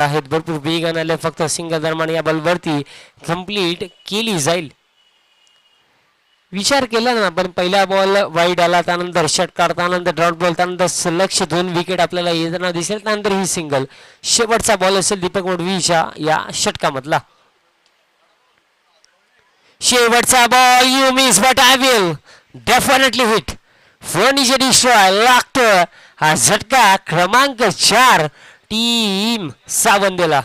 आहेत, भरपूर वेगाने आले, फक्त सिंगल दरम्यान या बॉलवरती कंप्लीट केली जाईल. विचार केला ना आपण, पहिला बॉल वाईड आला, त्यानंतर षटकार, त्यानंतर डॉट बॉल, त्यानंतर सलक्ष 2 विकेट आपल्याला येताना दिसेल, त्यानंतर ही सिंगल. शेवटचा बॉल असेल दीपक मडवीच्या या षटकामधला. शेवटचा ball, you miss but I will definitely hit. Furniture destroy लागतोय हा झटका क्रमांक 4 टीम सावंदेला.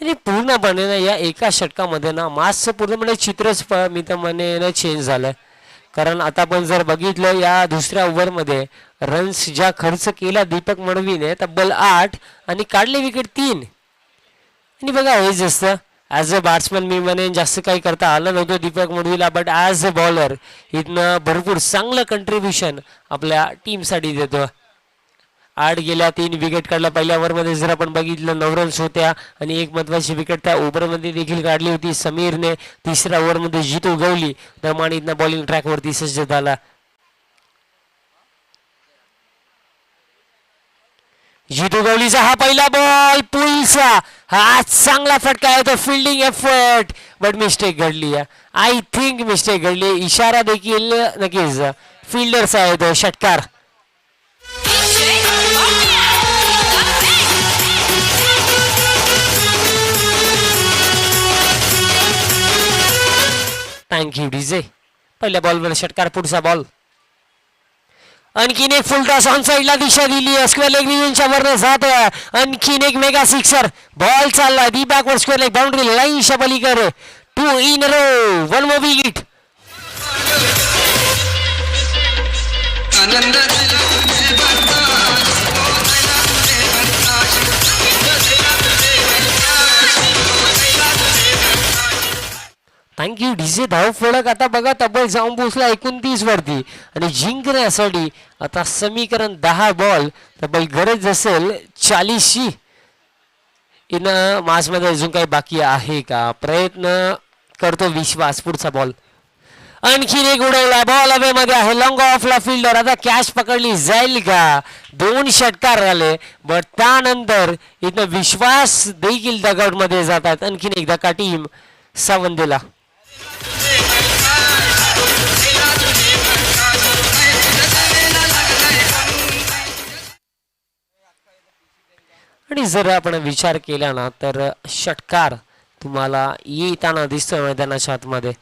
आणि पूर्णपणे ना या एका षटकामध्ये ना मासचं पूर्णपणे चित्रच मी तर म्हणेन चेंज झालं. कारण आता आपण जर बघितलं या दुसऱ्या ओव्हरमध्ये रन्स ज्या खर्च केला दीपक मडवीने तब्बल 8 आणि काढले विकेट 3. आणि बघा हेच असतं, ॲज अ बॅट्समन मी म्हणेन जास्त काही करता आलं नव्हतं दीपक मडवीला, बट ॲज अ बॉलर इथनं भरपूर चांगलं कंट्रीब्युशन आपल्या टीमसाठी देतो. 8 गेल्या, 3 विकेट काढला. पहिल्या ओव्हरमध्ये जर आपण बघितलं 9 रन्स होत्या आणि एक महत्त्वाची विकेट त्या ओव्हरमध्ये देखील काढली होती समीरने. तिसऱ्या ओव्हरमध्ये जितू गवली दरम्यान इथनं बॉलिंग ट्रॅकवरती सज्ज झाला. जितू गवलीचा हा पहिला बॉल, पुलचा हा चांगला फटका आहे, तो फिल्डिंग एफर्ट, बट मिस्टेक घडली. आय थिंक मिस्टेक घडली. इशारा देखील नक्कीच फिल्डरचा आहे तो षटकार. Thank you DJ. पहिल्या बॉलवर षटकार, पुढचा बॉल. आणखीन एक फुल टॉस ऑन साईडला दिशा दिली, स्क्वेअर लेग डिव्हिजनच्या वरनं जात. आणखीन एक मेगा सिक्सर बॉल चालला the backward square leg boundary लाईनच्या पलीकडे. 2 in row, 1 more wicket. Thank you DJ. धाव फलक आता बघा तब्बल जाऊन पोहोचला 29 वरती आणि जिंकण्यासाठी आता समीकरण 10 बॉल तब्बल गरज असेल 40ची. इन मासमध्ये अजून काही बाकी आहे का, प्रयत्न करतो विश्वास. पुढचा बॉल, आणखीन एक उडवला बॉल हवे मध्ये आहे, लॉंग ऑफला फिल्डर. आता कॅच पकडली जाईल का, 2 षटकार आले, बट त्यानंतर इथं विश्वास देखील डगआउट मध्ये जातात. आणखीन एक धक्का टीम सावंदेला. आणि जर आपण विचार केला ना तर षटकार तुम्हाला येताना दिसतोय मैदानाच्या आतमध्ये.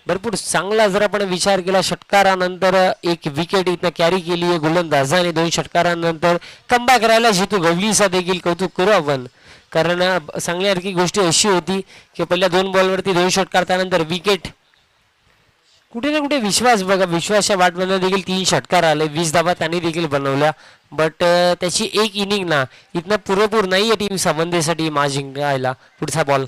भरपूर चांगला जर आपण विचार केला, षटकारानंतर 1 विकेट इथं कॅरी केली आहे गोलंदाजाने. 2 षटकारानंतर कमबॅक राहिला जितू गवलीचा देखील कौतुक करू आपण. कारण सांगण्यासारखी गोष्ट अशी होती की पहिल्या 2 बॉलवरती 2 षटकार, त्यानंतर विकेट. कुठे ना कुठे विश्वास बघा, विश्वासच्या बॅटमधून देखील 3 षटकार आले, 20 धाबा त्यांनी देखील बनवल्या, बट त्याची एक इनिंग ना इथनं पुरेपूर नाही आहे टीम सावंदेसाठी मॅच जिंकायला. पुढचा बॉल,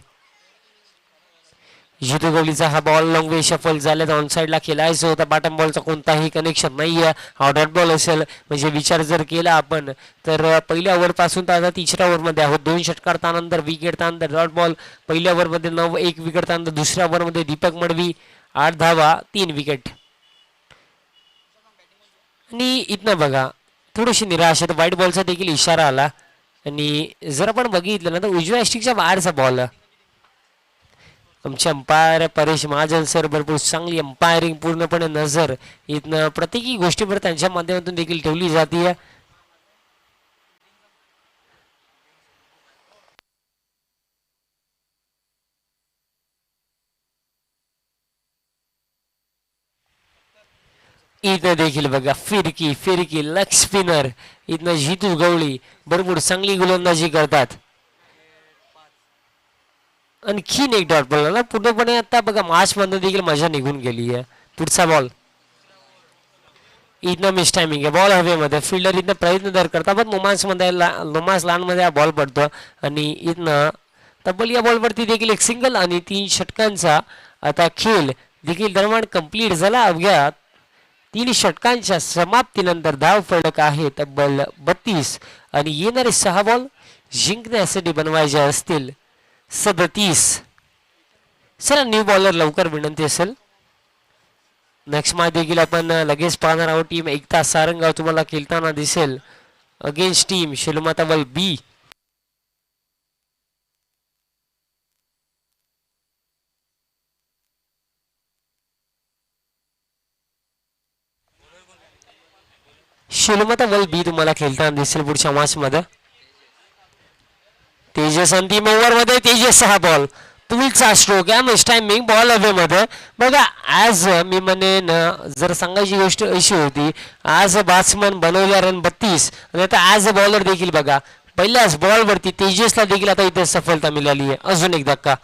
जितू गवलीचा हा बॉल लॉंग वे शफल झाला, ऑन साईडला खेळायचं होता. बॉटम बॉलचा कोणताही कनेक्शन नाही आहे. हा डॉट बॉल असेल म्हणजे विचार जर केला आपण तर पहिल्या ओव्हरपासून तर आता तिसऱ्या ओव्हरमध्ये आहोत. 2 षटकार, त्यानंतर विकेट, त्यानंतर डॉट बॉल. पहिल्या ओव्हरमध्ये 9, 1 विकेट, त्यानंतर दुसऱ्या ओव्हरमध्ये दीपक मडवी 8 धावा, 3 विकेट. आणि इथनं बघा थोडीशी निराश आहे, व्हाईट बॉलचा देखील इशारा आला. आणि जर आपण बघितलं ना तर उजव्या स्टिकच्या बाहेरचा बॉल. आमचे अंपायर परेश महाजन सर भरपूर चांगली अंपायरिंग पूर्णपणे नजर इथनं प्रत्येकी गोष्टीवर त्यांच्या माध्यमातून देखील ठेवली जाते. इथं देखील बघा फिरकी फिरकी लेग स्पिनर इथनं जितू गवळी भरपूर चांगली गोलंदाजी करतात. आणखीन एक डॉट बॉल ना पूर्णपणे आता बघा मॅच मध्ये देखील मजा निघून गेली आहे. पुढचा बॉल, इथनं मिस टायमिंग आहे, बॉल हवेमध्ये. फिल्डर इथनं प्रयत्न तर करता पण लोमास लहान मध्ये हा बॉल पडतो आणि इथनं तब्बल या बॉलवरती देखील एक सिंगल आणि 3 षटकांचा आता खेळ देखील दरम्यान कंप्लीट झाला. अवघ्या 3 षटकांच्या समाप्तीनंतर धाव फलक आहे तब्बल 32 आणि येणारे 6 बॉल जिंकण्यासाठी बनवायचे असतील 37. चला न्यू बॉलर लवकर विनंती असेल. नेक्स्ट मॅच देखील आपण लगेच पाहणार आहोत. टीम एकता सारंगाव तुम्हाला खेळताना दिसेल अगेन्स्ट टीम शिलमातावल बी. शिलमातावल बी तुम्हाला खेळताना दिसेल पुढच्या मॅच मध्ये. तेजस अंतिम ओव्हर मध्ये तेजस 6 बॉल पुलचा स्ट्रोक आहे. मिस टायमिंग बॉल अवे मध्ये. बघा ॲज मी म्हणेन जर सांगायची गोष्ट अशी होती ॲज अ बॅट्समन बनवल्या रन 32 आणि आता ॲज अ बॉलर देखील बघा पहिल्याच बॉलवरती तेजसला देखील आता इथे सफलता मिळाली आहे. अजून एक धक्का.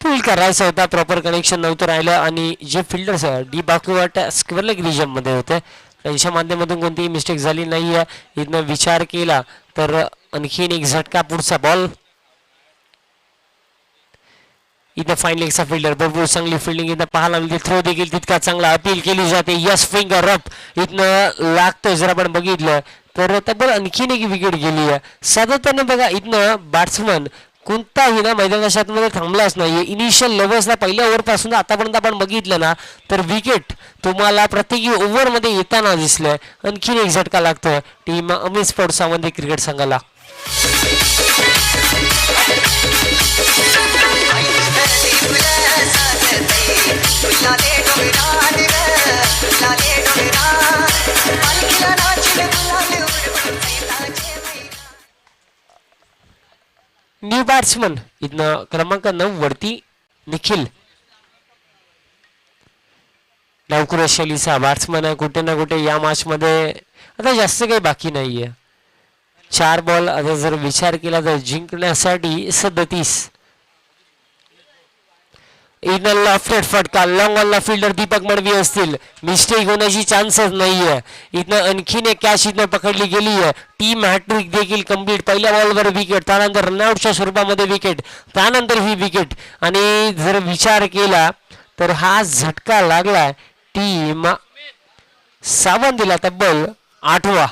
पूल करायचा होता प्रॉपर कनेक्शन नव्हतं राहिलं आणि जे fielders the backward square leg region मध्ये होते त्यांच्या माध्यमातून कोणतीही मिस्टेक झाली नाही आहे. इथनं विचार केला तर आणखीन एक झटका. पुढचा बॉल. इथं फाईन लेगचा फिल्डर भरपूर चांगली फिल्डिंग इथं पाहायला मिळते. थ्रो देखील तितका चांगला अपील केली जाते. यस फिंगर अप इथनं लागतोय. जर आपण बघितलं तर तब्बल आणखीन एक विकेट गेली आहे. साधारणपणे बघा इथनं बॅट्समन कोणताही ना मैदानाच्या आतमध्ये थांबलाच नाही. इनिशियल लेवल्सला पहिल्या ओव्हरपासून आतापर्यंत आपण बघितलं ना तर विकेट तुम्हाला प्रत्येकी ओव्हरमध्ये येताना दिसलंय. आणखीन एक झटका लागतोय team Amit sports Sawant cricket संघाला. न्यू बॅट्समन इथनं क्रमांक 9 वरती निखिल नवकुर शैलीचा बॅट्समन आहे. कुठे ना कुठे या मॅच मध्ये आता जास्त काही बाकी नाहीये. 4 बॉल आता जर विचार केला तर जिंकण्यासाठी 37. इथं लेफ्ट फटका लॉंग ऑनला फिल्डर दीपक मडवी असतील. मिस्टेक होण्याची चान्सेस नाहीये. इथनं आणखीन एक कॅच इथनं पकडली गेली आहे. टीम हॅट्रिक देखील कम्प्लीट. पहिल्या बॉलवर विकेट त्यानंतर रनआउटच्या स्वरूपामध्ये विकेट त्यानंतर ही विकेट आणि जर विचार केला तर हा झटका लागलाय टीम सावंतीला तब्बल 8वा.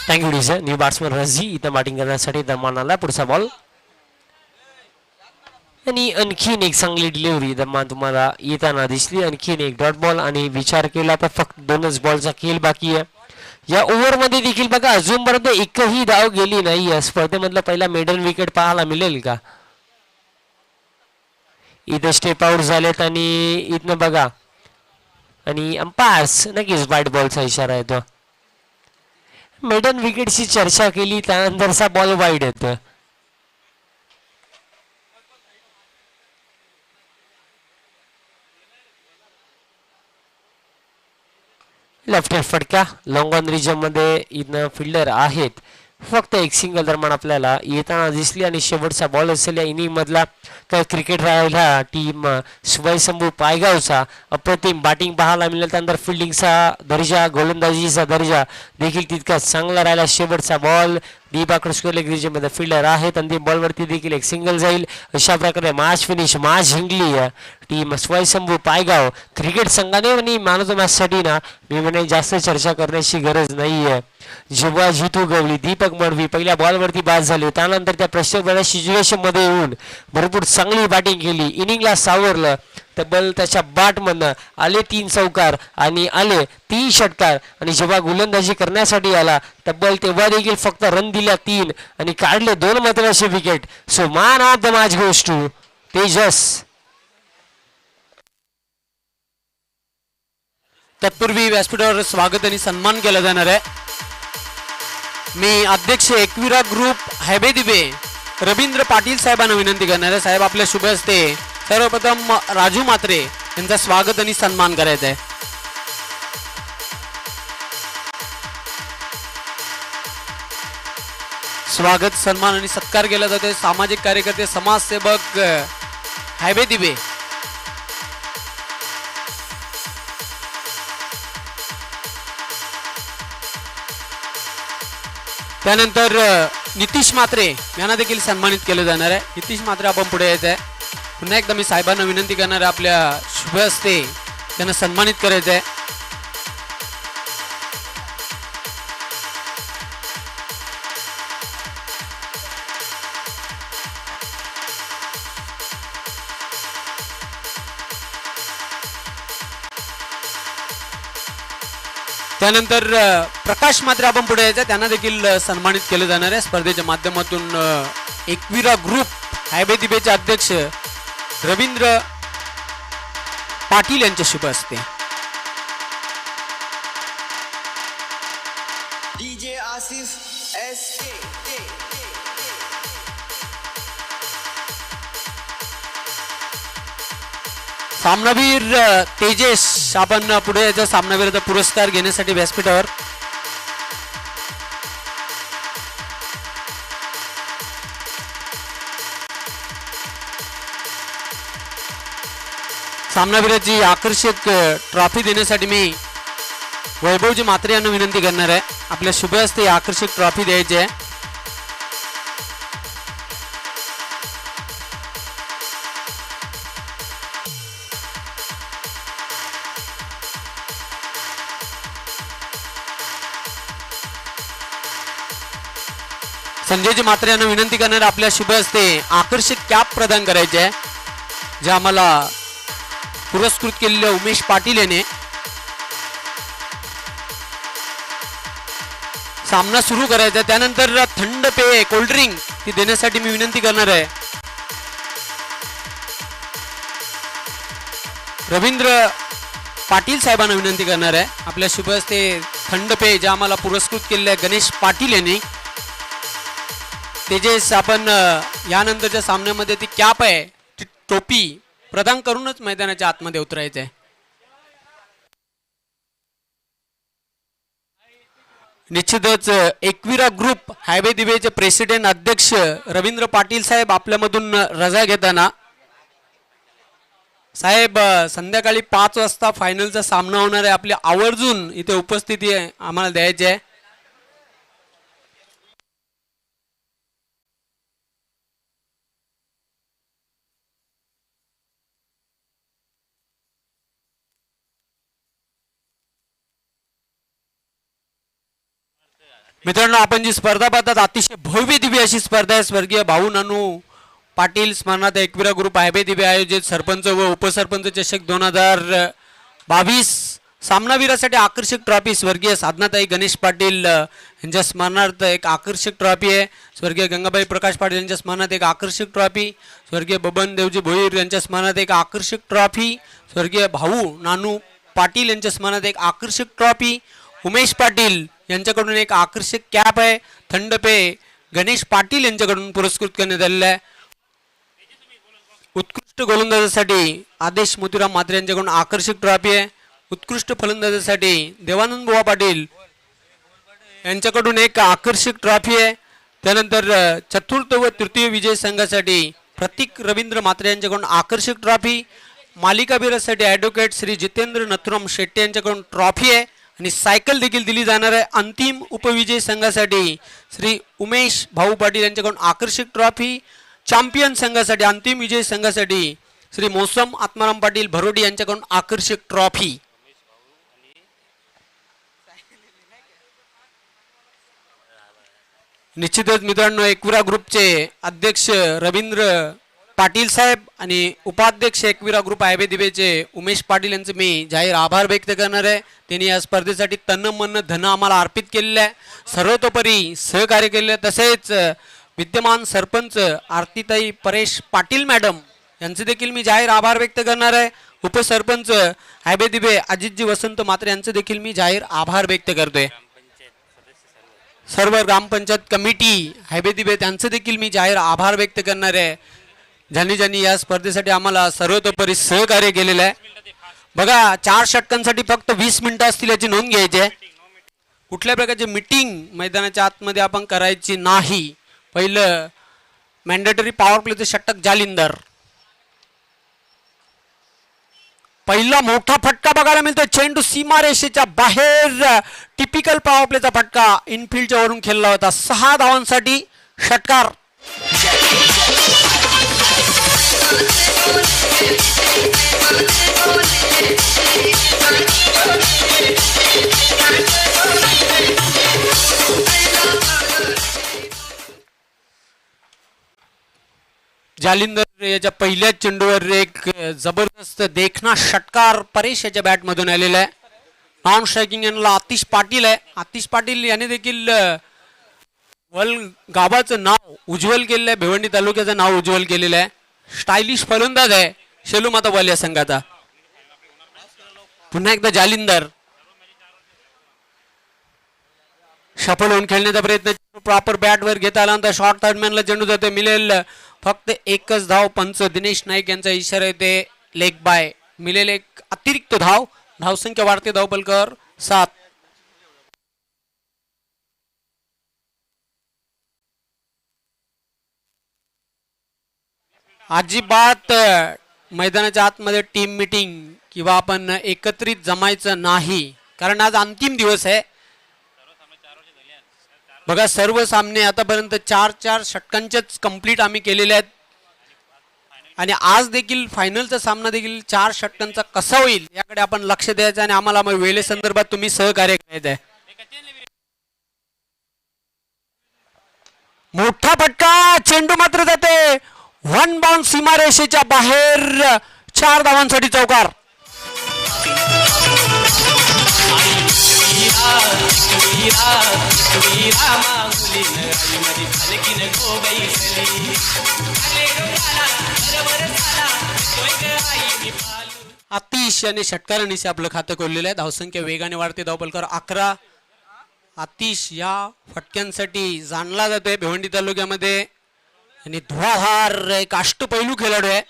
Thank you DJ. New batsman Razi इथं बॅटिंग करण्यासाठी दरम्यान आला. पुढचा बॉल आणि आणखीन एक चांगली डिलिव्हरी दरम्यान तुम्हाला येताना दिसली. आणखीन एक डॉट बॉल आणि विचार केला तर फक्त 2च बॉलचा खेळ बाकी आहे. या ओव्हरमध्ये देखील बघा अजूनपर्यंत एकही धाव गेली नाही आहे. स्पर्धेमधला पहिला मेडल विकेट पाहायला मिळेल का. इथं स्टेप आउट झालेत आणि इथनं बघा आणि अंपायर्स नक्कीच वाईट बॉलचा इशारा येतो. मेडन विकेटची चर्चा केली त्यानंतरचा बॉल वाईड येतो. लेफ्ट हँड फटका लॉंग ऑन रिजन मध्ये इथनं फिल्डर आहेत. फक्त एक सिंगल दरम्यान आपल्याला येताना दिसली आणि शेवटचा बॉल असेल या इनिंग मधला काय क्रिकेट राहिला टीम स्वयंभू पायगावचा. अप्रतिम बॅटिंग पाहायला मिळेल. त्यानंतर फिल्डिंगचा दर्जा गोलंदाजीचा दर्जा देखील तितकाच चांगला राहिला. शेवटचा बॉल दीपाकडे स्क्वेअर लेग रिजनमध्ये फिल्डर आहेत. अंतिम बॉलवरती देखील एक सिंगल जाईल. अशा प्रकारे मॅच फिनिश मॅच जिंकली टीम स्वयंभू पायगाव क्रिकेट संघाने. आणि मॅन ऑफ द मॅच साठी ना मी म्हणे जास्त चर्चा करण्याची गरज नाहीये. जेव्हा जितू गवळी दीपक मडवी पहिल्या बॉलवरती बाद झाले त्यानंतर त्या प्रेशर सिच्युएशन मध्ये येऊन भरपूर चांगली बॅटिंग केली. इनिंगला सावरलं तब्बल त्याच्या बॅटमधनं आले 3 चौकार आणि आले 3 षटकार आणि जेव्हा गोलंदाजी करण्यासाठी आला तब्बल तेव्हा देखील फक्त रन दिल्या 3 आणि काढले 2 महत्त्वाचे wicket. So man of the match goes to Tejas. तत्पूर्वी व्यासपीठावर स्वागत आणि सन्मान केला जाणार आहे. मी अध्यक्ष एकविरा ग्रुप हैबेदिबे रवींद्र पाटील साहेबांना विनंती करणार आहे. साहेब आपल्या शुभ हस्ते सर्वप्रथम राजू म्हात्रे यांचा स्वागत आणि सन्मान करायचा आहे. स्वागत सन्मान आणि सत्कार केला जातोय. सामाजिक कार्यकर्ते समाजसेवक हैबेदिबे त्यानंतर नितीश म्हात्रे यांना देखील सन्मानित केलं जाणार आहे. नितीश म्हात्रे आपण पुढे यायचं आहे. पुन्हा एकदा मी साहेबांना विनंती करणार आहे आपल्या शुभ हस्ते त्यांना सन्मानित करायचं आहे. त्यानंतर प्रकाश म्हात्रे आपण पुढे यायचं त्यांना देखील सन्मानित केलं जाणार आहे स्पर्धेच्या माध्यमातून. एकविरा ग्रुप हायबे दिबेचे अध्यक्ष रवींद्र पाटील यांच्या शुभ हस्ते. DJ Asif SK. सामनावीर तेजेश आपण पुढे यायचा सामनावीरचा पुरस्कार घेण्यासाठी व्यासपीठावर. सामनावीराची आकर्षक ट्रॉफी देण्यासाठी मी वैभवजी म्हात्रे यांना विनंती करणार आहे. आपल्या शुभ हस्ते आकर्षक ट्रॉफी द्यायची आहे. संजयजी म्हात्रे यांना विनंती करणार आपल्या शुभ हस्ते आकर्षक कॅप प्रदान करायचे आहे जे आम्हाला पुरस्कृत केलेले उमेश पाटील यांनी. सामना सुरू करायचा. त्यानंतर थंड पेय कोल्ड्रिंक ती देण्यासाठी मी विनंती करणार आहे. रवींद्र पाटील साहेबांना विनंती करणार आहे आपल्या शुभ हस्ते थंड पेय जे आम्हाला पुरस्कृत केलेले आहे गणेश पाटील यांनी. तेजेस आपण यानंतरच्या सामन्यामध्ये ती कॅप आहे ती टोपी प्रदान करूनच मैदानाच्या आतमध्ये उतरायचं आहे. निश्चितच एकविरा ग्रुप हायवे दिवेचे प्रेसिडेंट अध्यक्ष रवींद्र पाटील साहेब आपल्यामधून रजा घेताना. साहेब संध्याकाळी 5 वाजता फायनलचा सामना होणार आहे. आपली आवर्जून इथे उपस्थिती आहे आम्हाला द्यायची आहे. मित्रांनो आपण जी स्पर्धा पाहतात अतिशय भव्य दिव्य अशी स्पर्धा आहे. स्वर्गीय भाऊ नानू पाटील स्मरणार्थ एकविरा ग्रुप हायबे दिवे आयोजित सरपंच व उपसरपंच चषक 2022 सामनावीरासाठी आकर्षक ट्रॉफी स्वर्गीय साधनाताई गणेश पाटील यांच्या स्मरणार्थ एक आकर्षक ट्रॉफी आहे. स्वर्गीय गंगाबाई प्रकाश पाटील यांच्या स्मरणार्थ एक आकर्षक ट्रॉफी. स्वर्गीय बबन देवजी भोईर यांच्या स्मरणार्थ एक आकर्षक ट्रॉफी. स्वर्गीय भाऊ नानू पाटील यांच्या स्मरणार्थ एक आकर्षक ट्रॉफी. उमेश पाटील यांच्याकडून एक आकर्षक कॅप आहे. थंड पेय गणेश पाटील यांच्याकडून पुरस्कृत करण्यात आलेला आहे. उत्कृष्ट गोलंदाजासाठी आदेश मोतीराम म्हात्रे यांच्याकडून आकर्षक ट्रॉफी आहे. उत्कृष्ट फलंदाजासाठी देवानंद बुवा पाटील यांच्याकडून एक आकर्षक ट्रॉफी आहे. त्यानंतर चतुर्थ व तृतीय विजय संघासाठी प्रतीक रवींद्र म्हात्रे यांच्याकडून आकर्षक ट्रॉफी. मालिकावीरासाठी ॲडव्होकेट श्री जितेंद्र नथुराम शेट्टे यांच्याकडून ट्रॉफी आहे आणि सायकल देखील दिली जाणार आहे. अंतिम उपविजय संघासाठी श्री उमेश भाऊ पाटील यांच्याकडून आकर्षक ट्रॉफी. चॅम्पियन संघासाठी अंतिम विजय संघासाठी श्री मौसम आत्माराम पाटील भरोडी यांच्याकडून आकर्षक ट्रॉफी. निश्चितच मित्रांनो एकविरा ग्रुपचे अध्यक्ष रवींद्र पाटील साहेब आणि उपाध्यक्ष एकविरा ग्रुप हायवे दिवेचे उमेश पाटील यांचे मी जाहीर आभार व्यक्त करणार आहे. त्यांनी या स्पर्धेसाठी तन मन धन आम्हाला अर्पित केलेलं आहे. सर्वतोपरी सहकार्य केलेलं आहे. तसेच विद्यमान सरपंच आरतीताई परेश पाटील मॅडम यांचे देखील मी जाहीर आभार व्यक्त करणार आहे. उपसरपंच हायबे दिबे अजितजी वसंत म्हात्रे यांचे देखील मी जाहीर आभार व्यक्त करतोय. सर्व ग्रामपंचायत कमिटी हायबे दिबे त्यांचे देखील मी जाहीर आभार व्यक्त करणार आहे ज्यांनी ज्यांनी या स्पर्धेसाठी आम्हाला सर्वतोपरी सहकार्य केलेलं आहे. बघा 4 षटकांसाठी फक्त 20 मिनिटं असतील याची नोंद घ्यायची आहे. कुठल्या प्रकारची मीटिंग मैदानाच्या आतमध्ये आपण करायची नाही. पहिलं मॅन्डेटरी पॉवर प्लेचं षटक जालिंदर. पहिला मोठा फटका बघायला मिळतो. चेंडू सीमारेषेच्या बाहेर, टिपिकल पॉवर प्लेचा फटका इनफिल्डच्या वरून खेळला होता. 6 धावांसाठी षटकार. जालिंदर याच्या पहिल्या चेंडूवर एक जबरदस्त देखना षटकार परेश याच्या बॅटमधून आलेला आहे. नॉन स्ट्रायकिंग यांना आतिश पाटील आहे. आतिश पाटील याने देखील वल गावाचं नाव उज्ज्वल केलेलं आहे. भिवंडी तालुक्याचं नाव उज्ज्वल केलेलं आहे. स्टायलिश फलंदाज आहे शेलू माता वाल या संघाचा. पुन्हा एकदा जालिंदर सफल होऊन खेळण्याचा प्रयत्न. प्रॉपर बॅटवर घेता आल्यानंतर शॉर्ट थर्डमॅनला चेंडू जाते. मिळेल फक्त एकच धाव. पंच दिनेश नाईक यांचा इशारा येते लेग बाय. मिळेल एक अतिरिक्त धाव. धावसंख्या वाढते. धावपलकर 7. अजिबात मैदानाच्या आतमध्ये टीम मीटिंग किंवा आपण एकत्रित जमायचं नाही, कारण आज अंतिम दिवस आहे. बघा सर्व सामने आतापर्यंत 4-4 षटकांचेच कंप्लीट आम्ही केलेले आहेत आणि आज देखील फायनलचा सामना देखील 4 षटकांचा कसा होईल याकडे आपण लक्ष द्यायचं आणि आम्हाला वेळेसंदर्भात तुम्ही सहकार्य करायचं आहे. मोठा फटका. चेंडू मात्र जाते 1 बाउंड सीमारेषेच्या बाहेर. 4 धावांसाठी चौकार. आतिश याने षटकारांनीच आपलं खातं खोललेलं आहे. धावसंख्या वेगाने वाढते. धावपलकर 11. आतिश या फटक्यांसाठी जाणला जातोय भिवंडी तालुक्यामध्ये आणि धुवाधार एक अष्टपैलू खेळाडू आहे.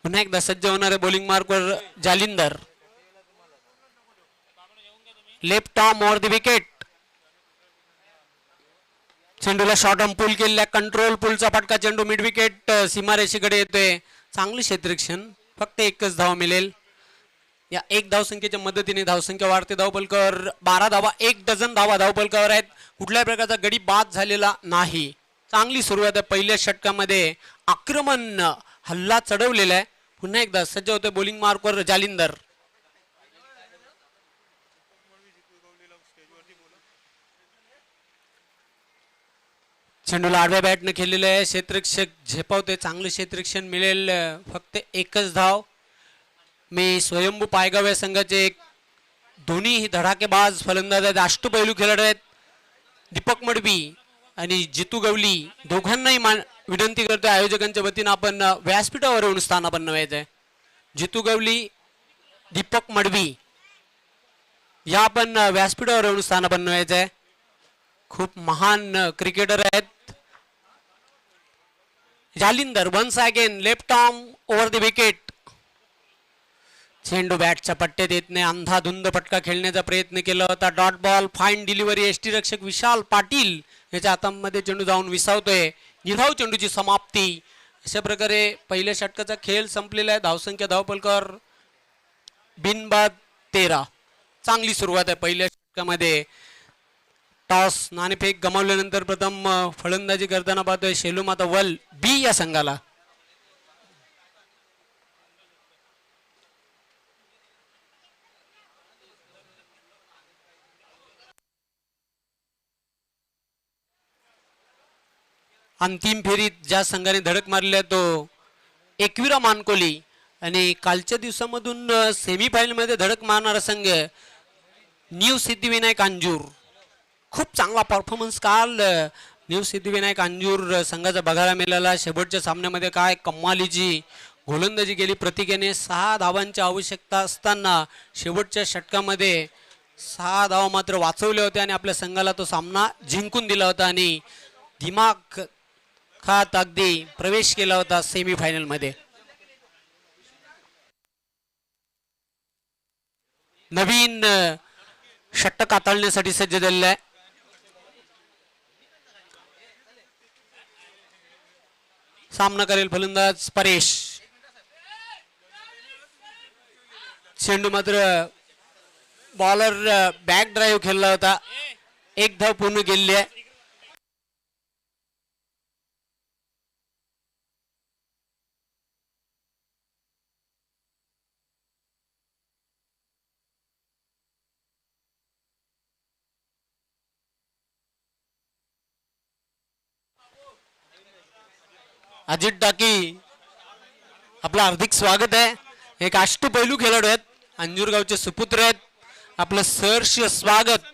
पुन्हा एकदा सज्ज होणारे बॉलिंग मार्कवर Jalindar. Left arm over the wicket. चेंडूला शॉर्ट आर्म पुल केलेला. कंट्रोल पुलचा फटका. चेंडू मिड विकेट सीमारेषेकडे येतोय. चांगले क्षेत्ररक्षण. फक्त एकच धाव मिळेल. या 1 धावसंख्येच्या मदतीने धावसंख्या वाढते. धावपलकर 12 धावा. 1 डझन धावा धावपलकावर आहेत. कुठल्याही प्रकारचा गडी बाद झालेला नाही. चांगली सुरुवात आहे. पहिल्या षटकामध्ये आक्रमण हल्ला चढवलेला आहे. पुन्हा एकदा सज्ज होते बॉलिंग मार्कवर जालिंदर. चेंडूला आडव्या बॅटने खेळलेलं आहे. क्षेत्ररक्षक झेपावते. चांगले क्षेत्ररक्षण मिळेल. फक्त एकच धाव. मी स्वयंभू पायगाव या संघाचे दोन्ही धडाकेबाज फलंदाज आहेत. अष्टपैलू खेळाडू आहेत. दीपक मडवी आणि जितू गवली दोघांनाही विनंती करतोय आयोजकांच्या वतीनं आपण व्यासपीठावर येऊन स्थानापन्न व्हायचंय. जितू गवली, दीपक मडवी या आपण व्यासपीठावर येऊन स्थानापन्न व्हायचंय. खूप महान क्रिकेटर आहेत. Jalindar once again left arm over the wicket. चेंडू बॅटच्या पट्ट्यात येत नाही. अंधाधुंद फटका खेळण्याचा प्रयत्न केला होता. Dot ball. Fine delivery. ST रक्षक विशाल पाटील याच्या हातामध्ये चेंडू जाऊन विसावतोय. निर्धाव चेंडूची समाप्ती. अशा प्रकारे पहिल्या षटकाचा खेळ संपलेला आहे. धावसंख्या धावपलकर बिनबाद 13. चांगली सुरुवात आहे पहिल्या षटकामध्ये. टॉस नाणेफेक गमावल्यानंतर प्रथम फलंदाजी करताना पाहतोय शेलू माता वल बी या संघाला. अंतिम फेरीत ज्या संघाने धडक मारली तो एकविरा मानकोली आणि कालच्या दिवसामधून सेमीफायनल मध्ये धडक मारणारा संघ न्यू सिद्धिविनायक अंजूर. खूप चांगला परफॉर्मन्स काल न्यू सिद्धिविनायक अंजूर संघाचा बघायला मिळाला. शेवटच्या सामन्यामध्ये काय कमालीची गोलंदाजी केली प्रतीकेने. 6 धावांची आवश्यकता असताना शेवटच्या षटकामध्ये 6 धावा मात्र वाचवल्या होत्या आणि आपल्या संघाला तो सामना जिंकून दिला होता आणि दिमाग खात अगदी प्रवेश केला होता सेमीफायनल मध्ये. नवीन षटक हाताळण्यासाठी सज्ज झालेला आहे. सामना करेल फलंदाज परेश. चेंडू मात्र बॉलर बॅक ड्राईव्ह खेळला होता. एक धाव पूर्ण केलेली आहे. अजित डाकी आपलं हार्दिक स्वागत आहे. एक अष्टपैलू खेळाडू आहेत, अंजूर गावचे सुपुत्र आहेत. आपलं सहर्ष स्वागत.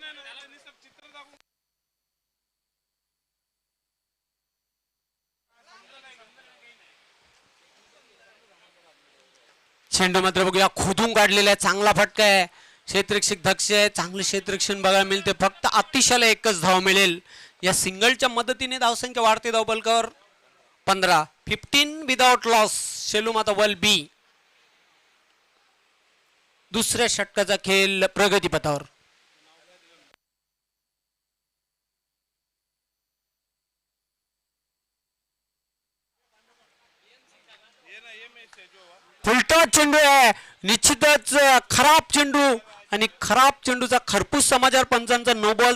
चेंडू मात्र बघूया खोदून काढलेला आहे. चांगला फटका आहे. क्षेत्ररक्षक दक्ष आहे. चांगले क्षेत्ररक्षण बघायला मिळते. फक्त अतिशयला एकच धाव मिळेल. या सिंगलच्या मदतीने धावसंख्या वाढते. धावफलकावर 15 विदाउट लॉस. शेलू माता वल बी. दुसऱ्या षटकाचा खेळ प्रगतीपथावर. फुलटॉस चेंडू आहे. निश्चितच खराब चेंडू आणि खराब चेंडूचा खरपूस समाचार पंचांचा नो बॉल.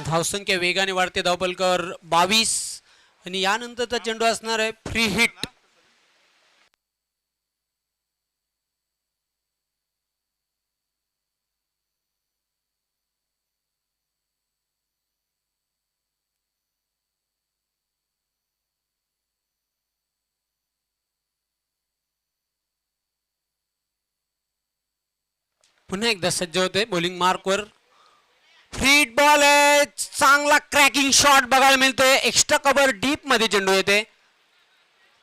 धावसंख्या वेगाने वाढते. धावफलकावर 22 आणि यानंतरचा चेंडू असणार आहे फ्री हिट. पुन्हा एकदा सज्ज होते बॉलिंग मार्कवर. फ्री बॉल आहे. चांगला क्रॅकिंग शॉट बघायला मिळतोय. एक्स्ट्रा कव्हर डीप मध्ये चेंडू येते.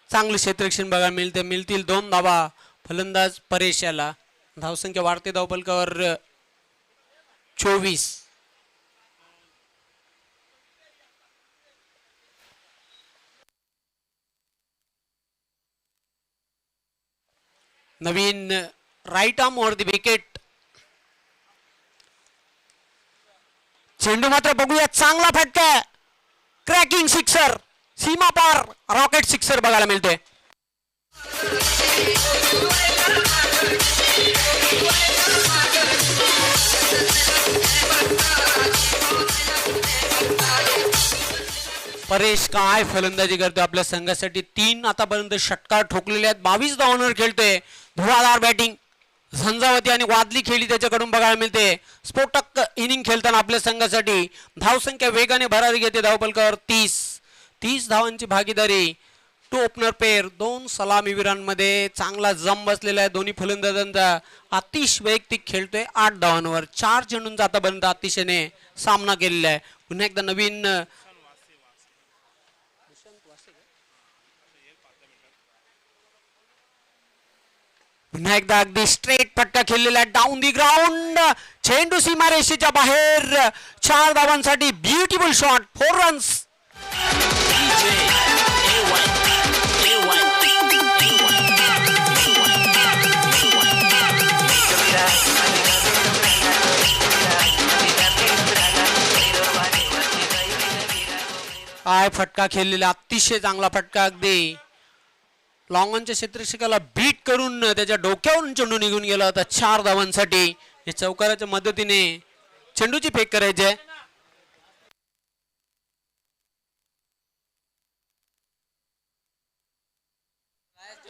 चांगले क्षेत्ररक्षण बघायला मिळते. मिळतील 2 धावा फलंदाज परेश याला. धावसंख्या वाढते. धावफलकावर 24. नवीन right arm over the wicket. चेंडू मात्र बघूया. चांगला फटका. Cracking sixer. सीमा पार रॉकेट सिक्सर बघायला मिळते. परेश काय फलंदाजी करतो आपल्या संघासाठी. 3 आतापर्यंत षटकार ठोकलेले आहेत. 22 धावांवर खेळतोय. धुवाधार बॅटिंग. झंझावती आणि वादली खेळी त्याच्याकडून बघायला मिळते. स्फोटक इनिंग खेळताना आपल्या संघासाठी. धावसंख्या वेगाने भरारी घेते. धावफलकावर 30 धावांची भागीदारी. 2 ओपनर पेअर. 2 सलामीवीरांमध्ये चांगला जम बसलेला आहे. दोन्ही फलंदाजांचा. आतिश वैयक्तिक खेळतोय 8 धावांवर. 4 चेंडूंचा आतापर्यंत अतिशयने सामना केलेला आहे. पुन्हा एकदा नवीन पुन्हा एकदा अगदी स्ट्रेट फटका खेळलेला डाऊन दी ग्राउंड. चेंडू सीमारेषेच्या बाहेर. 4 धावांसाठी ब्युटिफुल शॉट. 4 रन्स. काय फटका खेळलेला. अतिशय चांगला फटका. अगदी लॉंगॉनच्या क्षेत्ररक्षकाला बीट करून त्याच्या डोक्यावरून चेंडू निघून गेला होता. 4 धावांसाठी. या चौकाराच्या मदतीने चेंडूची फेक करायची आहे.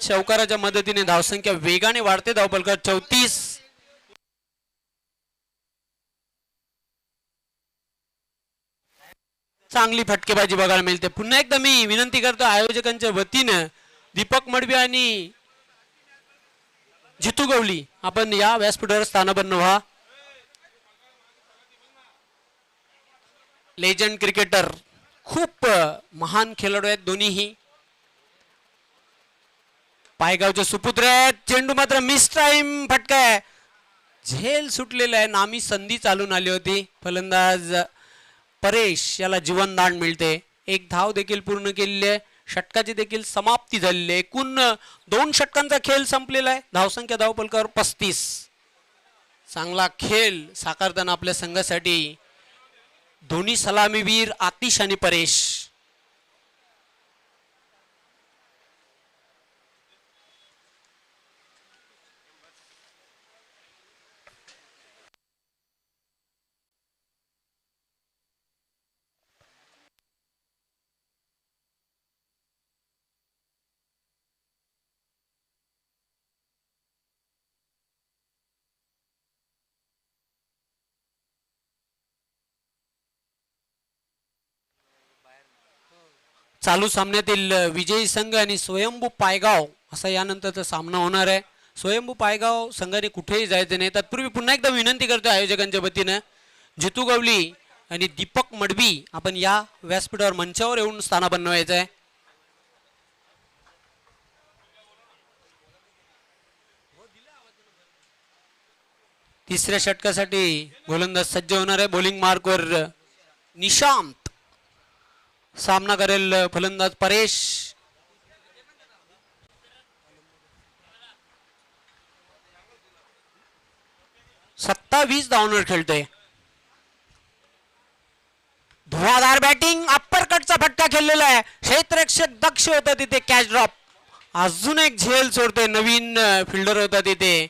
चौकाराच्या मदतीने धावसंख्या वेगाने वाढते. धावफलकावर 34. चांगली फटकेबाजी बघायला मिळते. पुन्हा एकदा मी विनंती करतो आयोजकांच्या वतीनं दीपक मडवी आणि जितू गवली आपण या व्यासपीठावर स्थानापन्न व्हा. Legend cricketer. खूप महान खेळाडू आहेत दोन्हीही. पायगावचे सुपुत्र आहेत. चेंडू मात्र मिस टाइम फटका आहे. झेल सुटलेला आहे, नामी संधी चालून आली होती. फलंदाज परेश याला जीवनदान मिळते. एक धाव देखील पूर्ण केलेली आहे. षटकाची देखील समाप्ती झालेली आहे. एकूण 2 षटकांचा खेळ संपलेला आहे. धावसंख्या धावपलकावर 35. चांगला खेळ साकारताना आपल्या संघासाठी दोन्ही सलामीवीर आतिश आणि परेश. चालू सामन्यातील विजयी संघ आणि स्वयंभू पायगाव असा यानंतरचा सामना होणार आहे. स्वयंभू पायगाव संघाने कुठेही जायचं नाही. तत्पूर्वी पुन्हा एकदा विनंती करतो आयोजकांच्या वतीनं, जितू गवली आणि दीपक मडवी आपण या व्यासपीठावर मंचावर येऊन स्थानापन्न व्हायचं आहे. तिसऱ्या षटकासाठी गोलंदाज सज्ज होणार आहे. बॉलिंग मार्कवर निशांत. सामना करेल फलंदाज परेश. सत्तावीस धावांवर खेळतोय. धुवाधार बॅटिंग, अप्पर कटचा फटका खेळलेला आहे. क्षेत्ररक्षक दक्ष होता तिथे. Catch drop. अजून एक झेल सोडतोय. नवीन फिल्डर होता तिथे.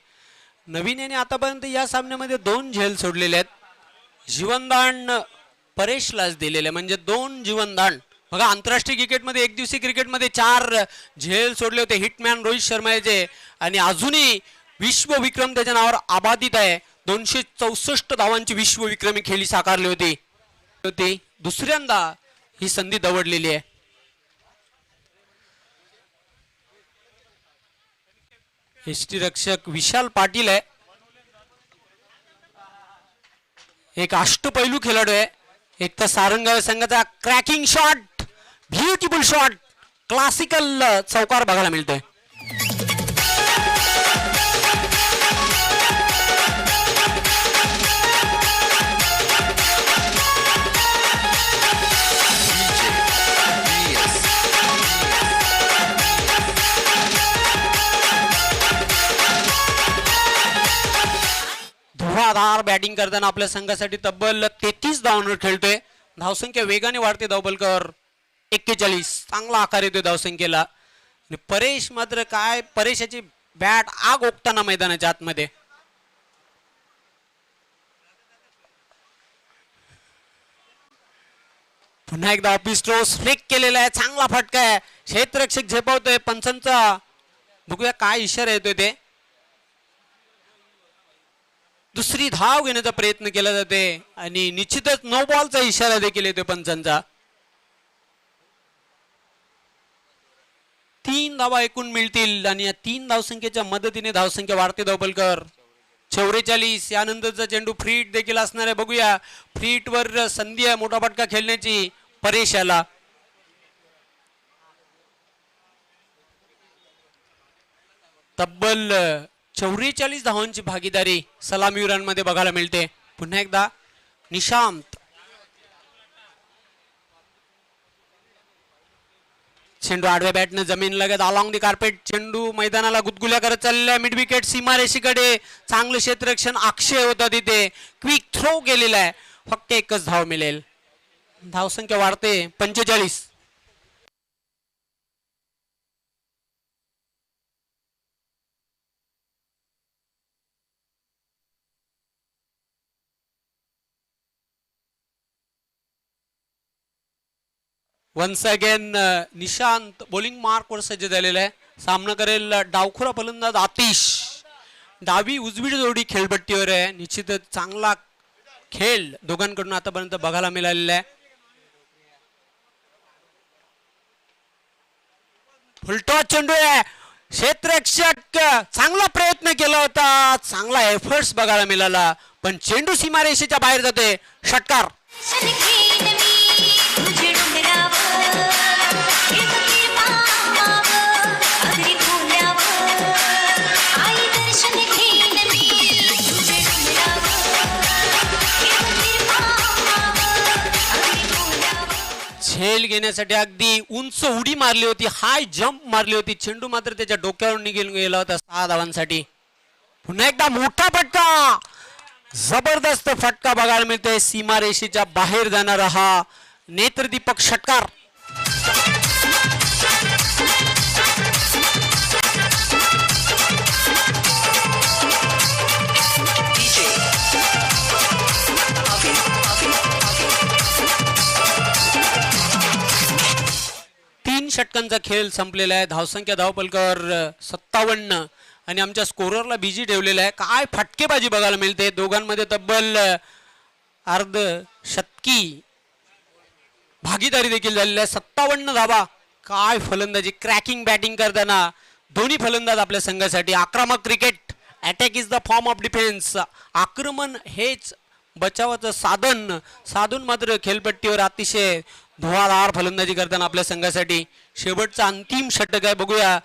नवीन याने आतापर्यंत या सामन्यामध्ये 2 झेल सोडलेले आहेत. जीवनदान परेशलाच दिलेले, म्हणजे 2 जीवनदान. बघा, आंतरराष्ट्रीय क्रिकेटमध्ये, एक दिवसीय क्रिकेटमध्ये 4 झेल सोडले होते हिटमॅन रोहित शर्मा याचे. आणि अजूनही विश्वविक्रम त्याच्या नावावर आबादित आहे. 264 धावांची विश्वविक्रमी खेळी साकारली होती. दुसऱ्यांदा ही संधी दवडलेली आहे. यष्टीरक्षक विशाल पाटील आहे. एक अष्टपैलू खेळाडू आहे. एक तर सारंगाव संघाचा cracking shot, beautiful shot, classical चौकार बघायला मिळतोय. धुवाधार बॅटिंग करताना आपल्या संघासाठी तब्बल 33 धावांवर खेळतोय. धावसंख्या वेगाने वाढते. धावपलकावर 41. चांगला आकार येतोय धावसंख्येला. आणि परेश मात्र काय, परेशाची बॅट आग ओकताना मैदानाच्या आतमध्ये. पुन्हा एकदा ऑफिस स्ट्रोस फ्लिक केलेला आहे. चांगला फटका आहे. क्षेत्ररक्षक झेपावतोय. पंचांचा बघूया काय इशारा येतोय ते. दुसरी धाव घेण्याचा प्रयत्न केला जाते आणि निश्चितच नो बॉलचा इशारा देखील येतो पंचांचा. 3 धावा एकूण मिळतील आणि या 3 धावसंख्येच्या मदतीने धावसंख्या वाढते. धावपलकर 44. यानंतरचा चेंडू फ्रीट देखील असणार आहे. बघूया, फ्रीट वर संधी आहे मोठा फटका खेळण्याची परेशाला. तब्बल 44 धावांची भागीदारी सलामीवीरांमध्ये बघायला मिळते. पुन्हा एकदा निशांत. चेंडू आडव्या बॅटने जमीन लगत अलॉंग दी कार्पेट. चेंडू मैदानाला गुदगुल्या करत चाललेला आहे. मिड विकेट सीमारेषेकडे. चांगलं क्षेत्ररक्षण अक्षय होता तिथे. क्विक थ्रो केलेला आहे. फक्त 1च धाव मिळेल. धावसंख्या वाढते 45. Once again Nishant bowling mark वर सज्ज झालेला आहे. सामना करेल डावखुरा फलंदाज आतिश. डावी उजवी जोडी खेळपट्टीवर आहे. निश्चितच चांगला खेळ दोघांकडून आतापर्यंत बघायला मिळालेला आहे. फुलटॉस चेंडू आहे. क्षेत्ररक्षक चांगला प्रयत्न केला होता. चांगला एफर्ट्स बघायला मिळाला, पण चेंडू सीमारेषेच्या बाहेर जाते. षटकार. झेल घेण्यासाठी अगदी उंच उडी मारली होती, हाय जंप मारली होती. चेंडू मात्र त्याच्या डोक्यावर निघून गेला होता 6 धावांसाठी. पुन्हा एकदा मोठा फटका, जबरदस्त फटका बघायला मिळतोय. सीमारेषेच्या बाहेर जाणारा हा नेत्रदीपक षटकार. तीन षटकांचा खेळ संपलेला आहे. धावसंख्या धावपलकर 57 आणि आमच्या स्कोररला बिजी ठेवलेला आहे. काय फटकेबाजी बघायला मिळते. दोघांमध्ये तब्बल अर्ध शतकी भागीदारी देखील झालेली आहे. 57 धावा. काय फलंदाजी, क्रॅकिंग बॅटिंग करताना दोन्ही फलंदाज आपल्या संघासाठी. आक्रमक cricket, attack is the form of defence. आक्रमण हेच बचावाचं साधन साधून मात्र खेळपट्टीवर अतिशय धुवाधार फलंदाजी करताना आपल्या संघासाठी. शेवटचा अंतिम षटक आहे. बघूया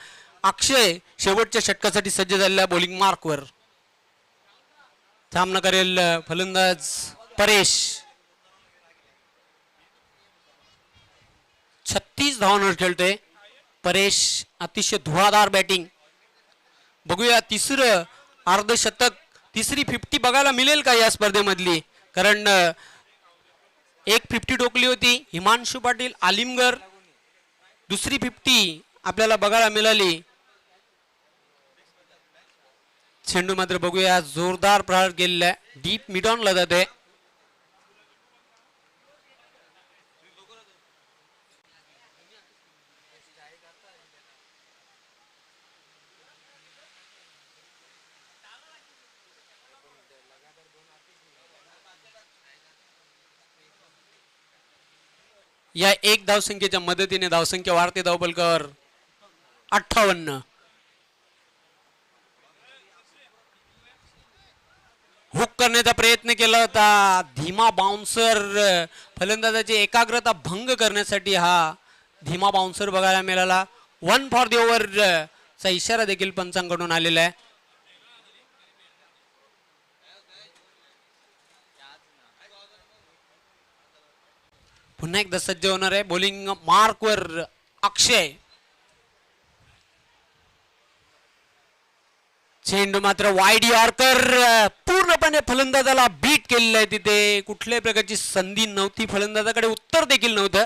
अक्षय शेवटच्या षटकासाठी सज्ज झालेल्या बॉलिंग मार्कवर. सामना करेल फलंदाज परेश. 36 धावांवर खेळतोय परेश. अतिशय धुवाधार बॅटिंग. बघूया तिसरं अर्धशतक, तिसरी 50 बघायला मिळेल का या स्पर्धेमधली. कारण एक 50 टोकली होती हिमांशु पाटील आलिमगर. दुसरी 50 आपल्याला बघायला मिळाली. चेंडू मात्र बघूया जोरदार प्रहार केलेला आहे. डीप मिडॉनला जाते. या एक धावसंख्येच्या मदतीने धावसंख्या वाढते. धावपलकर 58. हुक करण्याचा प्रयत्न केला होता. धीमा बाउन्सर, फलंदाजाची एकाग्रता भंग करण्यासाठी हा धीमा बाउन्सर बघायला मिळाला. 1 फॉर द ओव्हर चा इशारा देखील पंचांकडून आलेला आहे. पुन्हा एकदा सज्ज होणार आहे बॉलिंग मार्कवर अक्षय. चेंडू मात्र वाईड यॉर्कर, पूर्णपणे फलंदाजाला बीट केलेलं आहे. तिथे कुठल्याही प्रकारची संधी नव्हती, फलंदाजाकडे उत्तर देखील नव्हतं.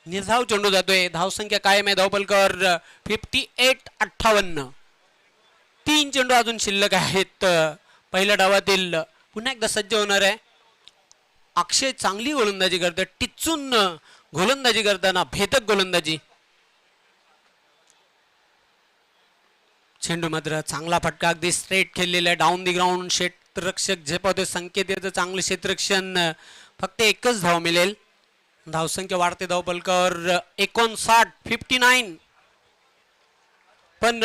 निर्धाव चेंडू जातोय. धावसंख्या कायम आहे. धावपलकर 58. 3 चेंडू अजून शिल्लक आहेत पहिल्या डावातील. पुन्हा एकदा सज्ज होणार आहे अक्षय. चांगली गोलंदाजी करतोय, टिचून गोलंदाजी करताना भेदक गोलंदाजी. चेंडू मात्र चांगला फटका, अगदी स्ट्रेट खेळलेला आहे. Down the ground. क्षेत्ररक्षक झेपावतोय. संकेत येतं चांगलं क्षेत्ररक्षण. फक्त एकच धाव मिळेल. धावसंख्या वाढते. धावपलकर 59. पण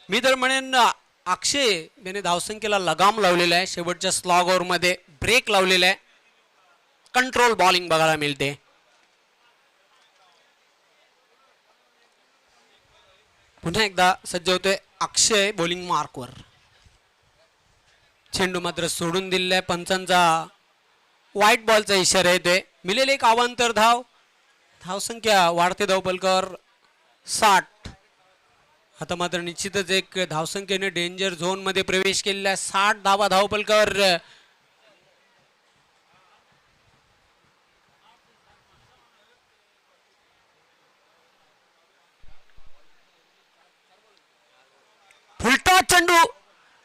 मी तर म्हणेन अक्षय याने धावसंख्येला लगाम लावलेला आहे. शेवटच्या स्लॉग ओव्हर मध्ये ब्रेक लावलेला आहे. कंट्रोल बॉलिंग बघायला मिळते. पुन्हा एकदा सज्ज होतोय अक्षय बॉलिंग मार्कवर. चेंडू मात्र सोडून दिलेला आहे. पंचांचा व्हाईट बॉलचा इशारा येतोय. मिळेल एक अवांतर धाव. धावसंख्या वाढते. धावपलकर 60. आता मात्र निश्चितच एक धावसंख्येने डेंजर झोन मध्ये प्रवेश केलेला आहे. 60 धावा. धावपलकर फुलटॉ चेंडू,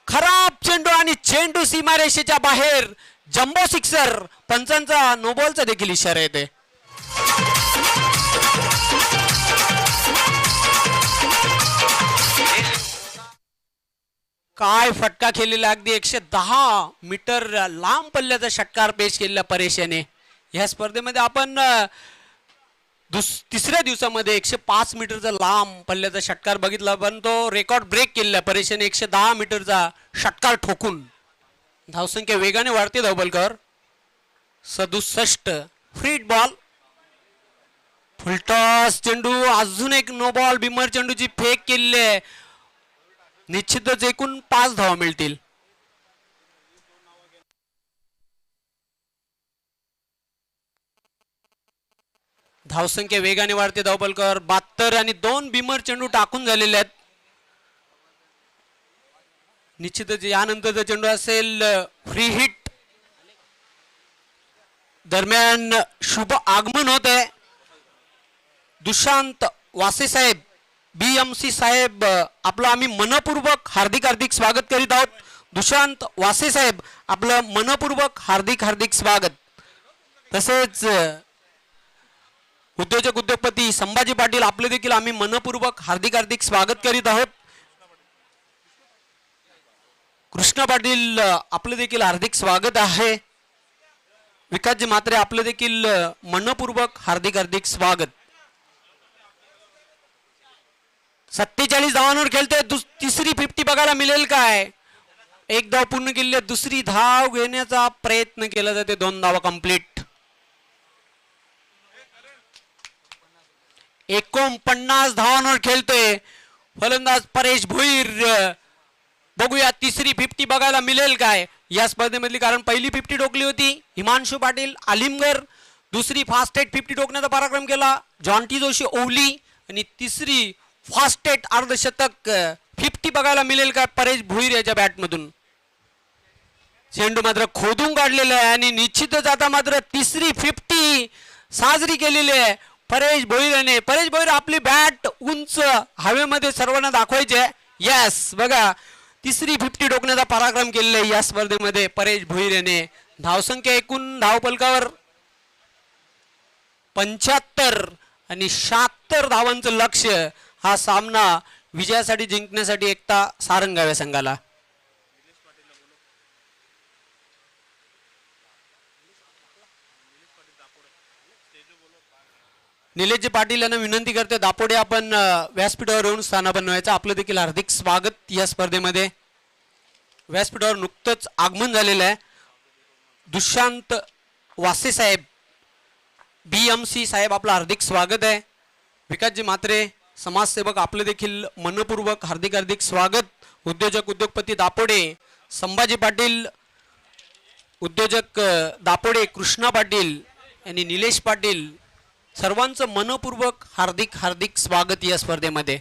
खराब चेंडू आणि चेंडू सीमारेषेच्या बाहेर. Jumbo sixer. पंचांचा नो बॉलचा देखील इशारा येते. काय फटका खेळलेला. अगदी 110 मीटर लांब पल्ल्याचा षटकार पेश केलेला परेश याने. या स्पर्धेमध्ये आपण तिसऱ्या दिवसामध्ये 105 मीटरचा लांब पल्ल्याचा षटकार बघितला, पण तो रेकॉर्ड ब्रेक केलेला परेशाने 110 मीटरचा षटकार ठोकून. धावसंख्या वेगाने वाढते. धावपलकर 67. Freed ball. फुलटॉस चेंडू. अजून एक नो बॉल. बिमर चेंडूची फेक केलेली आहे. निश्चितच एकूण 5 धावा मिळतील. धावसंख्या वेगाने वाढते धावपलकावर 72 आणि 2 बिमर चेंडू टाकून झालेले आहेत. निश्चितच यानंतरचा चेंडू असेल फ्री हिट. दरम्यान शुभ आगमन होत आहे. दुशांत वासे साहेब BMC साहेब आपलं आम्ही मनपूर्वक हार्दिक हार्दिक स्वागत करीत आहोत. दुशांत वासे साहेब आपलं मनपूर्वक हार्दिक हार्दिक स्वागत. तसेच उद्योजक उद्योगपती संभाजी पाटील आपले देखील आम्ही मनपूर्वक हार्दिक हार्दिक स्वागत करीत आहोत. कृष्ण पाटील आपले देखील हार्दिक स्वागत आहे. विकासजी म्हात्रे आपले देखील मनपूर्वक हार्दिक हार्दिक स्वागत. 47 धावांवर खेळतोय. तिसरी 50 बघायला मिळेल काय? एक धाव पूर्ण केली, दुसरी धाव घेण्याचा प्रयत्न केला जाते. 2 धावा कंप्लीट. 49 धावांवर खेळतोय फलंदाज परेश भोईर. बघूया तिसरी 50 बघायला मिळेल काय या स्पर्धेमधली. कारण पहिली 50 टोकली होती हिमांशु पाटील आलिमगर. दुसरी फास्टेट 50 टोकण्याचा पराक्रम केला जॉन्टी जोशी ओवली. आणि तिसरी फास्टेट अर्धशतक 50 बघायला मिळेल काय परेश भोईर याच्या बॅटमधून. चेंडू मात्र खोदून काढलेला आहे आणि निश्चितच आता मात्र तिसरी 50 साजरी केलेली आहे परेश भोईर याने. परेश भोईर आपली बॅट उंच हवेमध्ये सर्वांना दाखवायची आहे. यस बघा तिसरी 50 टोकण्याचा पराक्रम केलेला आहे या स्पर्धेमध्ये परेश भोईर याने. धावसंख्या एकूण धावपलकावर 75 आणि 76 धावांचं लक्ष. हा सामना विजयासाठी जिंकण्यासाठी एकता सारंगाव्या संघाला. निलेशजी पाटील यांना विनंती करते दापोडे आपण व्यासपीठावर येऊन स्थानापन्न व्हायचं. आपलं देखील हार्दिक स्वागत या स्पर्धेमध्ये. व्यासपीठावर नुकतंच आगमन झालेलं आहे दुशांत वासे साहेब BMC साहेब आपलं हार्दिक स्वागत आहे. विकासजी म्हात्रे समाजसेवक आपले देखील मनपूर्वक हार्दिक हार्दिक स्वागत. उद्योजक उद्योगपती दापोडे संभाजी पाटील, उद्योजक दापोडे कृष्णा पाटील आणि निलेश पाटील सर्वांचं मनपूर्वक हार्दिक हार्दिक स्वागत या स्पर्धेमध्ये.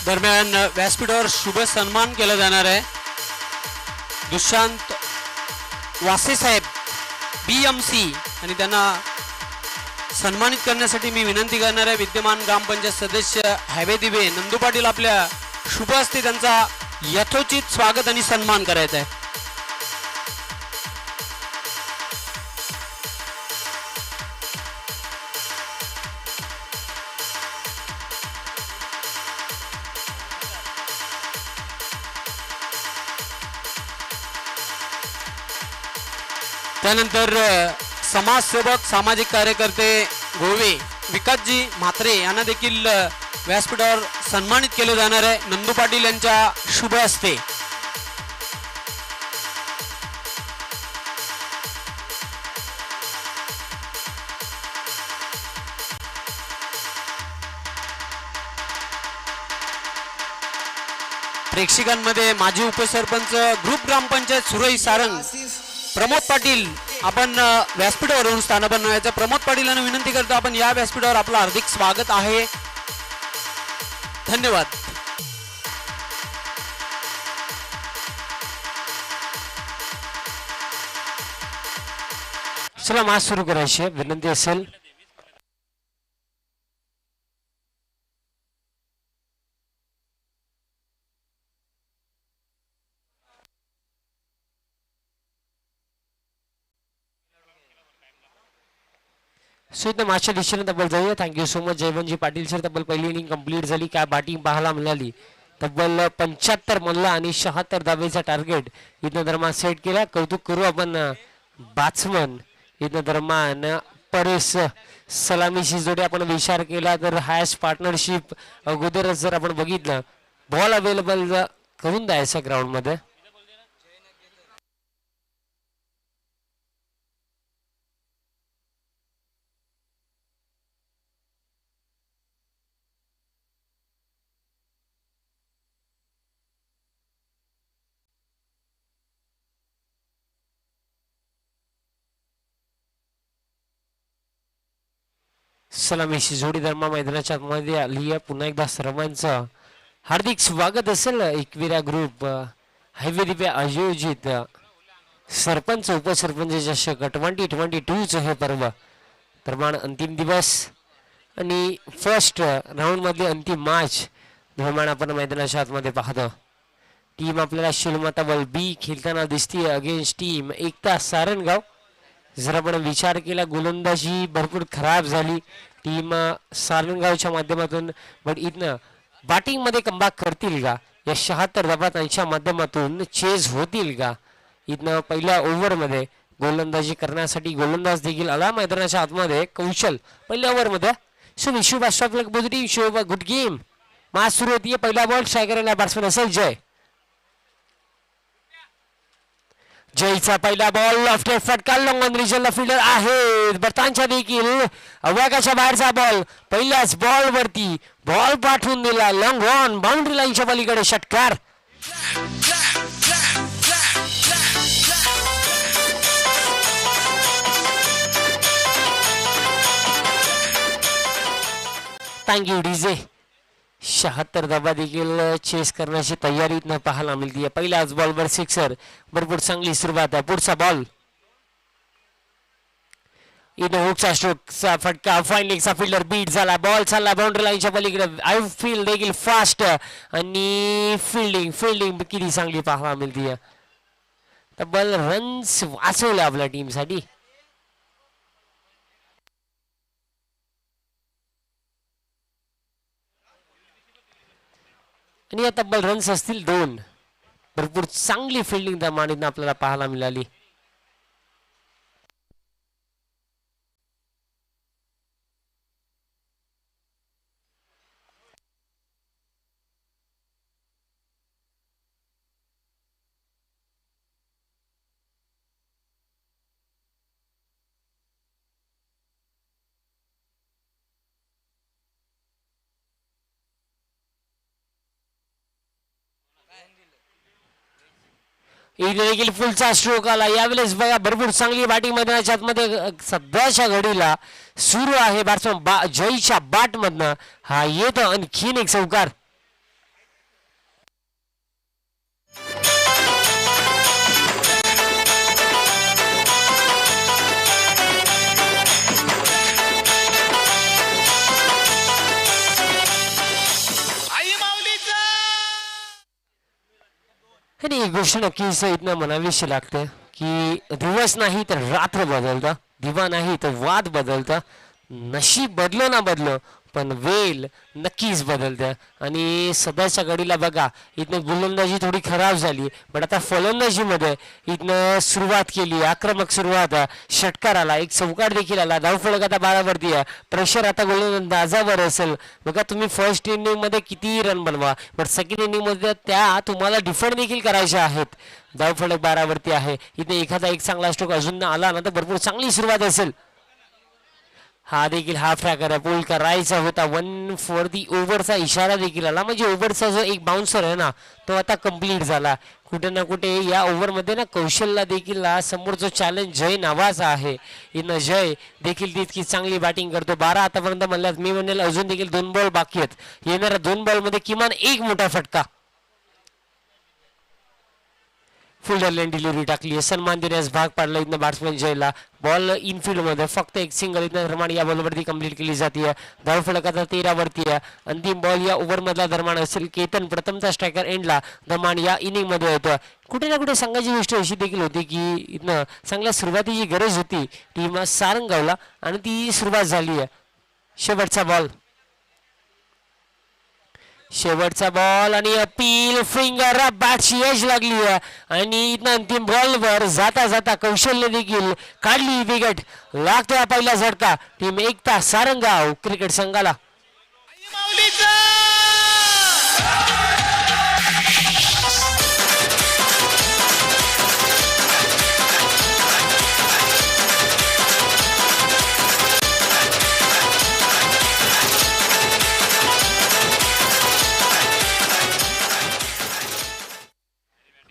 दरम्यान व्यासपीठावर शुभ सन्मान केला जाणार आहे. दुशांत वासे साहेब BMC आणि त्यांना सन्मानित करण्यासाठी मी विनंती करणार आहे विद्यमान ग्रामपंचायत सदस्य हैबे दिबे नंदू पाटील आपल्या शुभ हस्ते त्यांचा यथोचित स्वागत आणि सन्मान करायचा आहे. त्यानंतर समाजसेवक सामाजिक कार्यकर्ते गोवे विकासजी म्हात्रे यांना देखील व्यासपीठावर सन्मानित केले जाणार आहे नंदू पाटील यांच्या शुभ हस्ते. प्रेक्षकांमध्ये माजी उपसरपंच ग्रुप ग्रामपंचायत सुरई सारंग प्रमोद पाटील आपण व्यासपीठावरून स्थानापन्न व्हायचं. प्रमोद पाटील यांना विनंती करतो आपण या व्यासपीठावर आपलं हार्दिक स्वागत आहे. धन्यवाद. चला मॅच सुरू करायची विनंती असेल. सो इथं मागच्या दिशेने तब्बल जाऊया. Thank you so much Jaywantji Patil sir. तब्बल पहिली इनिंग कंप्लीट झाली. काय बॅटिंग पाहायला मिळाली. तब्बल 75 मल्ला आणि 76 धावेचा टार्गेट इथं दरम्यान सेट केला. कौतुक करू आपण बॅट्समन इथं दरम्यान परेश सलामीची जोडी आपण विचार केला तर हॅश पार्टनरशिप अगोदरच जर आपण बघितलं बॉल अवेलेबल करून द्यायचा ग्राउंड मध्ये. सलामीची जोडी धर्मा मैदानाच्या आतमध्ये आली आहे. पुन्हा एकदा सर्वांचं हार्दिक स्वागत असेल. एकविरा ग्रुप हायवे दिव्या आयोजित सरपंच उपसरपंच चषक 2022 हे पर्व दरम्यान अंतिम दिवस आणि फर्स्ट राऊंड मध्ये अंतिम मॅच दरम्यान आपण मैदानाच्या आतमध्ये पाहतो. टीम आपल्याला शिलमाता बल बी खेळताना दिसते अगेन्स्ट टीम एकता सारणगाव. जर आपण विचार केला गोलंदाजी भरपूर खराब झाली टीम सारणगावच्या माध्यमातून. बट इथनं बॅटिंग मध्ये कमबॅक करतील का या 76 धावांच्या माध्यमातून चेज होतील का. इथनं पहिल्या ओव्हर मध्ये गोलंदाजी करण्यासाठी गोलंदाज देखील आला मैदानाच्या आतमध्ये. कौशल पहिल्या ओव्हर मध्ये शुभ शुभ पॉझिटिव्ह शुभ गुड गेम. मॅच सुरू होतीये. पहिला बॉल ट्राय करायला बॅट्समॅन असेल जय. जयचा पहिला बॉल लेफ्ट फटका लॉंग ऑन रिजनला फिल्डर आहे बर्तांच्या देखील अवकाशाच्या बाहेरचा बॉल पहिल्याच बॉल वरती बॉल पाठवून दिला लॉंग ऑन बाउंड्री लाईनच्या पलीकडे षटकार. Thank you DJ. 76 धावा देखील चेस करण्याची तयारी न पाहायला मिळते. पहिल्याच बॉलवर सिक्सर भरपूर चांगली सुरुवात आहे. पुढचा बॉल इथं हुकचा स्ट्रोकचा फटका फाईन लेगचा फिल्डर बीट झाला. बॉल चालला बाउंड्री लाईनच्या पलीकडे. आउट फील्ड देखील फास्ट आणि फिल्डिंग किती चांगली पाहायला मिळते. तब्बल रन्स वाचवले आपल्या टीमसाठी. आणि या तब्बल रन्स असतील 2. भरपूर चांगली फिल्डिंग त्या माणीनं आपल्याला पाहायला मिळाली. इथे देखील फुलचा स्ट्रोक आला. यावेळेस बघा भरपूर चांगली बॅटिंग मैदानाच्या आतमध्ये सध्याच्या घडीला सुरू आहे. बॅट्समन जयच्या बॅट मधनं हा येतो आणखीन एक चौकार. आणि एक गोष्ट नक्कीच इथनं म्हणावीशी लागते की दिवस नाही तर रात्र बदलतं. दिवा नाही तर वाद बदलतं. नशीब बदलो ना बदलो पण वेल नक्कीच बदलतं आणि सध्याच्या घडीला बघा इथनं गोलंदाजी थोडी खराब झाली, पण आता फलंदाजीमध्ये इथनं सुरुवात केली, आक्रमक सुरुवात, षटकार आला, एक चौकार देखील आला, धावफलक आता 12 वरती आहे, प्रेशर आता गोलंदाजावर असेल. बघा तुम्ही फर्स्ट इनिंगमध्ये किती रन बनवा, पण सेकंड इनिंगमध्ये त्या तुम्हाला डिफेंड देखील करायच्या आहेत. धावफलक 12 वरती आहे. इथे एखादा एक चांगला स्ट्रोक अजून आला ना तर भरपूर चांगली सुरुवात असेल. हा देखील हाफ ट्रॅकर पूल करायचा होता. 1 फॉर दी ओव्हरचा इशारा देखील आला, म्हणजे ओव्हरचा जो एक बाउन्सर आहे ना तो आता कंप्लीट झाला. कुठे ना कुठे या ओव्हरमध्ये ना कौशलला देखील समोर जो चॅलेंज जय नावाचा आहे, इथं जय देखील तितकी चांगली बॅटिंग करतो. 12 आतापर्यंत म्हणल्यात, मी म्हणेल अजून देखील 2 बॉल बाकी आहेत. येणाऱ्या 2 बॉलमध्ये किमान एक मोठा फटका. फुल लेन डिलिव्हरी टाकली आहे, सन्मान देण्यास भाग पाडला इथनं बॅट्समॅन जयला. बॉल इनफिल्ड मध्ये फक्त एक सिंगल इथनं दरम्यान या बॉलवरती कंप्लीट केली जाते. धावफलक आता 13 वरती आहे. अंतिम बॉल या ओव्हर मधला दरम्यान असेल. केतन प्रथमचा स्ट्रायकर एंडला दरम्यान या इनिंग मध्ये होतं. कुठे ना कुठे सांगायची गोष्ट अशी देखील होती की इथनं चांगल्या सुरुवातीची गरज होती टीम सारंगावला आणि ती सुरुवात झाली आहे. शेवटचा बॉल आणि अपील फिंगर बॅटची एज लागली आहे आणि इथं अंतिम बॉलवर जाता जाता कौशल्य देखील काढली विकेट. लागतोय पहिला झटका टीम एकता सारंगाव क्रिकेट संघाला.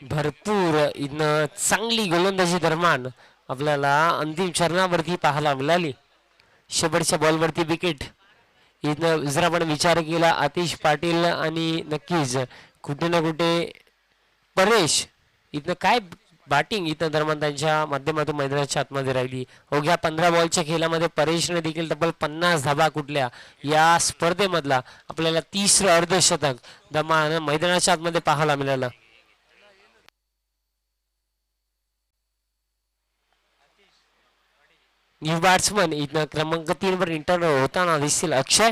भरपूर इथनं चांगली गोलंदाजी दरम्यान आपल्याला अंतिम चरणावरती पाहायला मिळाली. शेवटच्या बॉलवरती विकेट. इथनं जर आपण विचार केला आतिश पाटील आणि नक्कीच कुठे ना कुठे परेश, इथनं काय बॅटिंग इथं दरम्यान त्यांच्या माध्यमातून मैदानाच्या आतमध्ये राहिली. अवघ्या 15 बॉलच्या खेळामध्ये परेशने देखील तब्बल 50 धाबा कुठल्या या स्पर्धेमधला आपल्याला 30रं अर्धशतक दरम्यान मैदानाच्या आतमध्ये पाहायला मिळालं. न्यू बॅट्समन इथं क्रमांक 3 वर इंटर होताना दिसतील अक्षय.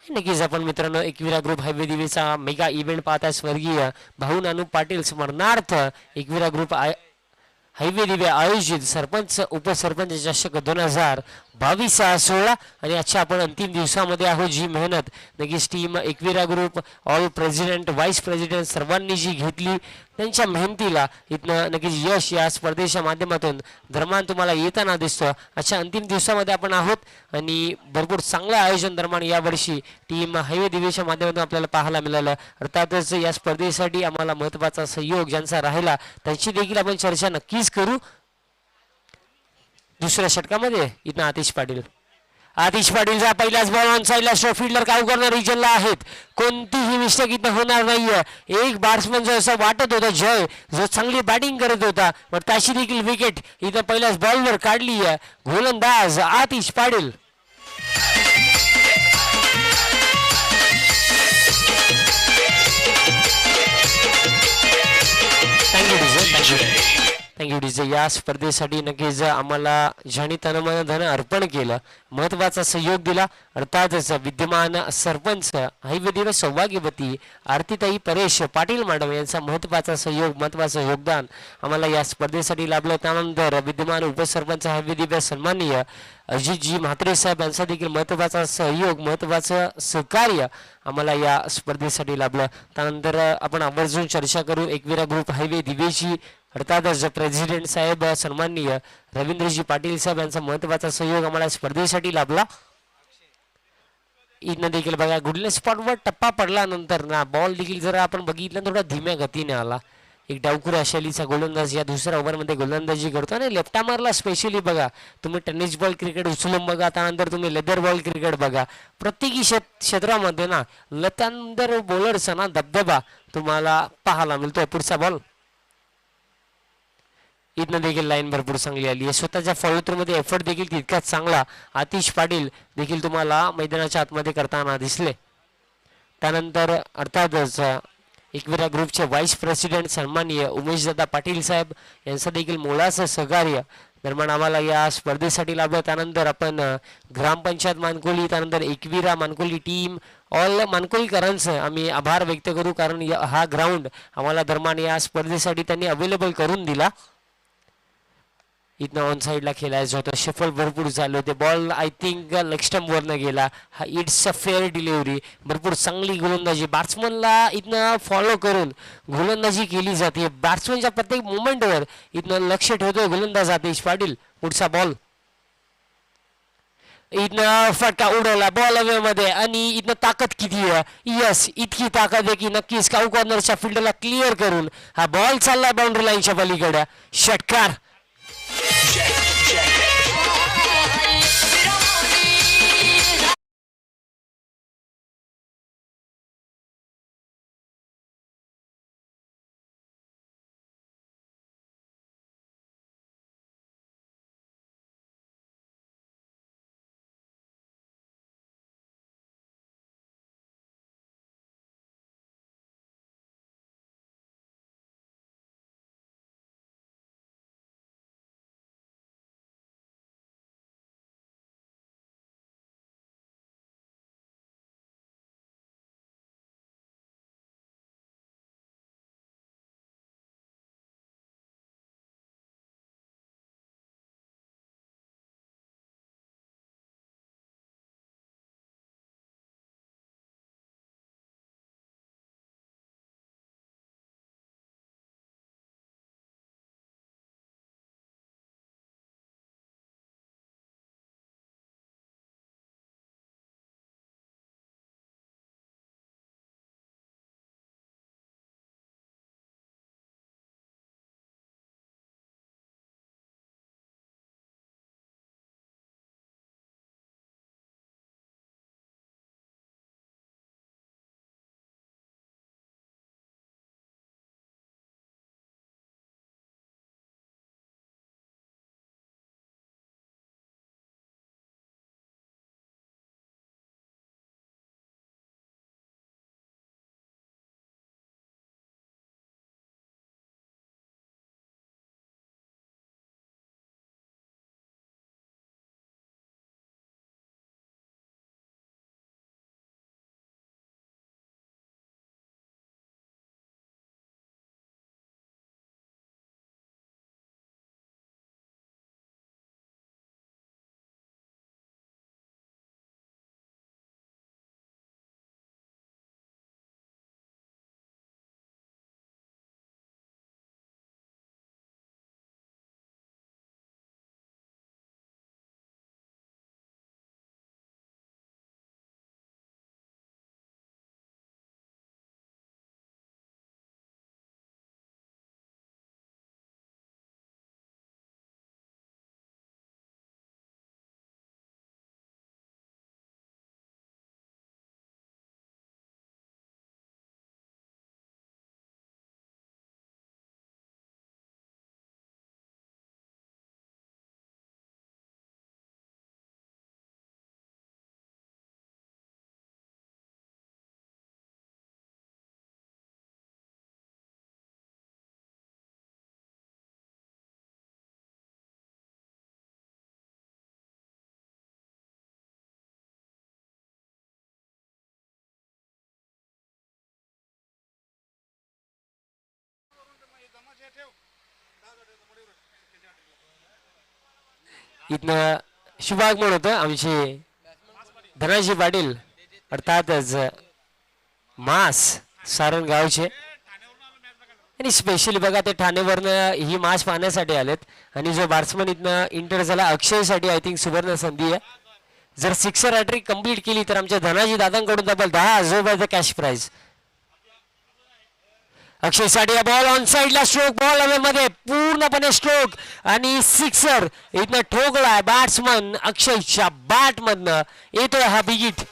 नक्कीच आपण मित्रांनो Ekvira group highway दिवेचा mega event पाहता. स्वर्गीय भाऊ नानू पाटील स्मरणार्थ एकविरा ग्रुप हायवे दिवे आयोजित सरपंच उपसरपंच चषक 2022-16 आणि आजच्या आपण अंतिम दिवसामध्ये आहोत. जी मेहनत नक्कीच team Ekvira group all president vice president सर्वांनी जी घेतली त्यांच्या मेहनतीला इथनं नक्कीच यश या स्पर्धेच्या माध्यमातून दरम्यान तुम्हाला येताना दिसतं. अशा अंतिम दिवसामध्ये आपण आहोत आणि भरपूर चांगलं आयोजन दरम्यान यावर्षी टीम हायवे दिवेच्या माध्यमातून आपल्याला पाहायला मिळालं. अर्थातच या स्पर्धेसाठी आम्हाला महत्त्वाचा सहयोग ज्यांचा राहिला त्यांची देखील आपण चर्चा नक्कीच करू. दुसऱ्या षटकामध्ये इथं आतिश पाटीलचा पहिलाच बॉल ऑन साईडला स्ट्रोक फील्डर काऊ करणार रिजनला आहेत. कोणतीही मिस्टेक इथं होणार नाहीये. एक बॅट्समन जो असं वाटत होता जय जो चांगली बॅटिंग करत होता, पण त्याची देखील विकेट इथं पहिल्याच बॉलवर काढली आहे गोलंदाज आतिश पाटील. Thank you DJ. या स्पर्धेसाठी नक्कीच आम्हाला ज्यांनी तन धन अर्पण केलं, महत्वाचा सहयोग दिला, अर्थातच विद्यमान सरपंच हायवे दिवे सौभाग्यवती आरतीताई परेश पाटील मॅडम यांचा महत्वाचा सहयोग, महत्वाचं योगदान आम्हाला या स्पर्धेसाठी लाभलं. त्यानंतर विद्यमान उपसरपंच हायवे दिवे सन्माननीय अजितजी म्हात्रे साहेब यांचा देखील महत्वाचा सहयोग, महत्वाचं सहकार्य आम्हाला या स्पर्धेसाठी लाभलं. त्यानंतर आपण आवर्जून चर्चा करू एकविरा ग्रुप हायवे दिवेची. अर्थातच प्रेसिडेंट साहेब सन्माननीय रवींद्रजी पाटील साहेब यांचा महत्वाचा सहयोग आम्हाला स्पर्धेसाठी लाभला. इथनं देखील बघा गुडले स्पॉटवर टप्पा पडल्यानंतर ना बॉल देखील जरा आपण बघितलं थोडा धीम्या गतीने आला. एक डावखुऱ्या शैलीचा गोलंदाज या दुसऱ्या ओव्हरमध्ये गोलंदाजी करतो आणि लेफ्ट आर्मरला स्पेशली बघा तुम्ही टेनिस बॉल क्रिकेट उचलून बघा, त्यानंतर तुम्ही लेदर बॉल क्रिकेट बघा, प्रत्येकी क्षेत्रामध्ये ना लतांदर बॉलरचा ना दबदबा तुम्हाला पाहायला मिळतोय. पुढचा बॉल इथनं देखील लाईन भरपूर चांगली आली आहे. स्वतःच्या फॉलो थ्रू मध्ये एफर्ट देखील तितकाच चांगला आतिश पाटील देखील तुम्हाला मैदानाच्या आतमध्ये करताना दिसले. त्यानंतर अर्थातच एकविरा ग्रुपचे व्हाईस प्रेसिडेंट सन्माननीय उमेशदादा पाटील साहेब यांचं देखील मोलाचं सहकार्य दरम्यान आम्हाला या स्पर्धेसाठी लाभलं. त्यानंतर आपण ग्रामपंचायत मानकोली, त्यानंतर एकविरा मानकोली टीम, ऑल मानकोलीकरांचं आम्ही आभार व्यक्त करू, कारण हा ग्राउंड आम्हाला दरम्यान या स्पर्धेसाठी त्यांनी अवेलेबल करून दिला. इथनं ऑन साईडला खेळायचं होतं, शफल भरपूर झाले होते, बॉल आय थिंक लेग स्टंपवरनं गेला. हा इट्स अ फेअर डिलिव्हरी. भरपूर चांगली गोलंदाजी, बॅट्समनला इथनं फॉलो करून गोलंदाजी केली जाते. बॅट्समनच्या प्रत्येक मुवमेंटवर इथनं लक्ष ठेवतोय गोलंदाज आतिश पाटील. पुढचा बॉल, इथनं फटका उडवला बॉल अवे मध्ये, आणि इथनं ताकद किती आहे, यस इतकी ताकद आहे की नक्कीच काऊ कॉर्नरच्या फिल्डरला क्लिअर करून हा बॉल चाललाय बाउंड्री लाईनच्या पलीकडे. षटकार. इथनं शुभागमन होतं आमचे धनाजी पाटील, अर्थातच मास सारण गावचे, आणि स्पेशली बघा ते ठाणेवरनं ही मॅच पाहण्यासाठी आलेत. आणि जो बॅट्समन इथनं इंटर झाला अक्षयसाठी आय थिंक सुवर्ण संधी आहे. जर सिक्सर हॅट्रिक कंप्लीट केली तर आमच्या धनाजी दादांकडून तब्बल 10,000 रुपयाचं कॅश प्राइज. अक्षयसाठी बॉल ऑन साइडला, स्ट्रोक बॉल अवे मध्ये पूर्णपणे स्ट्रोक, आणि सिक्सर इथनं ठोकलाय बॅट्समन अक्षयच्या बॅट मधनं. येतोय हा बिग हिट.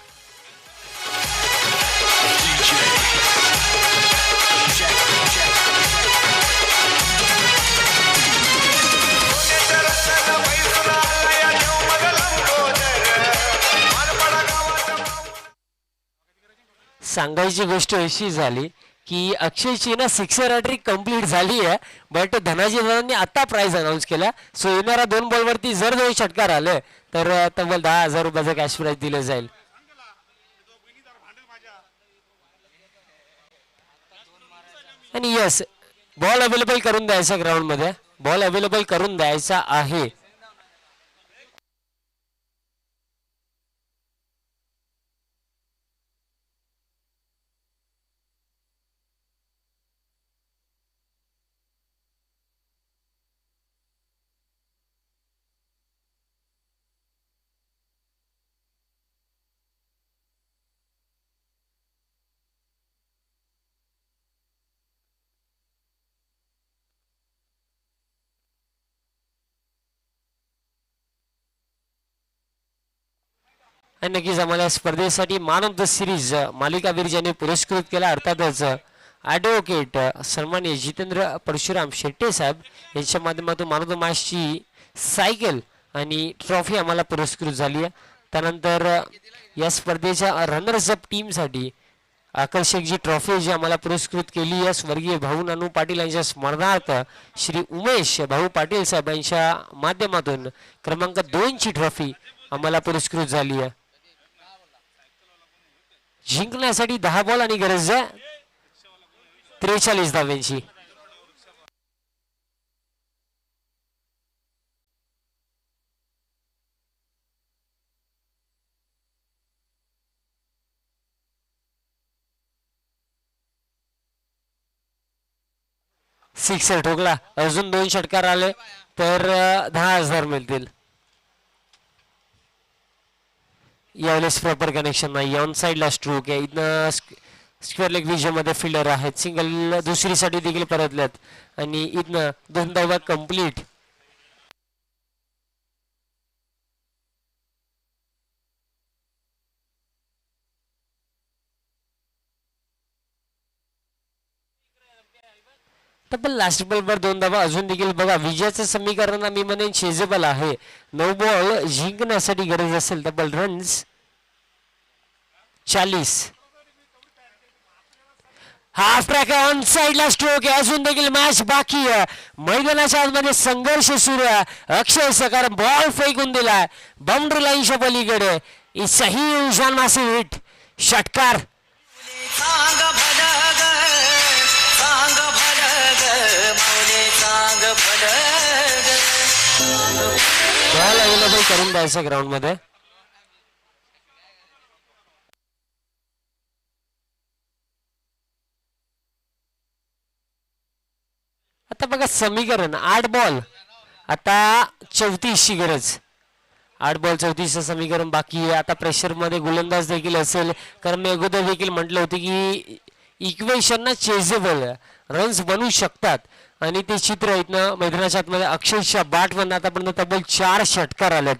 सांगायची गोष्ट अशी झाली की अक्षयची ना सिक्सर हॅट्रिक कंप्लीट झाली आहे, बट धनाजी दादांनी आता प्राइस अनाऊन्स केला. सो येणाऱ्या 2 बॉलवरती जर 2 षटकार आले तर तब्बल 10,000 रुपयाचं कॅश प्राइज दिलं जाईल. आणि यस, बॉल अवेलेबल करून द्यायचा ग्राउंड मध्ये, बॉल अवेलेबल करून द्यायचा आहे. आणि नक्कीच आम्हाला या स्पर्धेसाठी मॅन ऑफ द सिरीज मालिकावीर ज्यांनी पुरस्कृत केला, अर्थातच ॲडव्होकेट सन्माननीय जितेंद्र परशुराम शेट्टे साहेब यांच्या माध्यमातून मॅन ऑफ द मॅचची सायकल आणि ट्रॉफी आम्हाला पुरस्कृत झाली आहे. त्यानंतर या स्पर्धेच्या रनर्स अप टीमसाठी आकर्षक जी ट्रॉफी जी आम्हाला पुरस्कृत केली आहे, स्वर्गीय भाऊ नानू पाटील यांच्या स्मरणार्थ श्री उमेश भाऊ पाटील साहेब यांच्या माध्यमातून क्रमांक 2 ची ट्रॉफी आम्हाला पुरस्कृत झाली आहे. जिंकण्यासाठी 10 बॉल आणि गरज आहे 43 धाव्यांची. सिक्सर ठोकला, अजून 2 षटकार आले तर 10,000 मिळतील. यावेळेस प्रॉपर कनेक्शन नाही, ऑन साईडला स्ट्रोक आहे. इथनं स्क्वेअर लेग विजनमध्ये फिल्डर आहेत, सिंगल दुसरीसाठी देखील परतल्यात आणि इथनं 2 धावा कंप्लीट. तब्बल लास्ट बॉलवर 2 धावा अजून देखील बघा. विजयाचं समीकरण आम्ही म्हणेन चेजेबल आहे. 9 बॉल जिंकण्यासाठी गरज असेल तब्बल रन्स 40. हाफ ट्रॅक ऑन साइडला स्ट्रोक आहे, अजून देखील मॅच बाकी आहे. मैदानाच्या आतमध्ये संघर्ष सुरू आहे. अक्षय सकार बॉल फेकून दिलाय बाउंड्री लाईनच्या पलीकडे. सही उजान मासिक हिट, षटकार. बॉल अवेलेबल करून द्यायचं ग्राउंड मध्ये. आता बघा समीकरण 8 बॉल आता 34 ची गरज. 8 बॉल 34 समीकरण बाकी आहे. आता प्रेशर मध्ये गोलंदाज देखील असेल, कारण मी अगोदर देखील म्हटलं होतं की इक्वेशन ना चेजेबल रन्स बनवू शकतात आणि ते चित्र इथनं मैदानाच्या आतमध्ये अक्षयच्या बॅट मधून आतापर्यंत तब्बल 4 षटकार आलेत.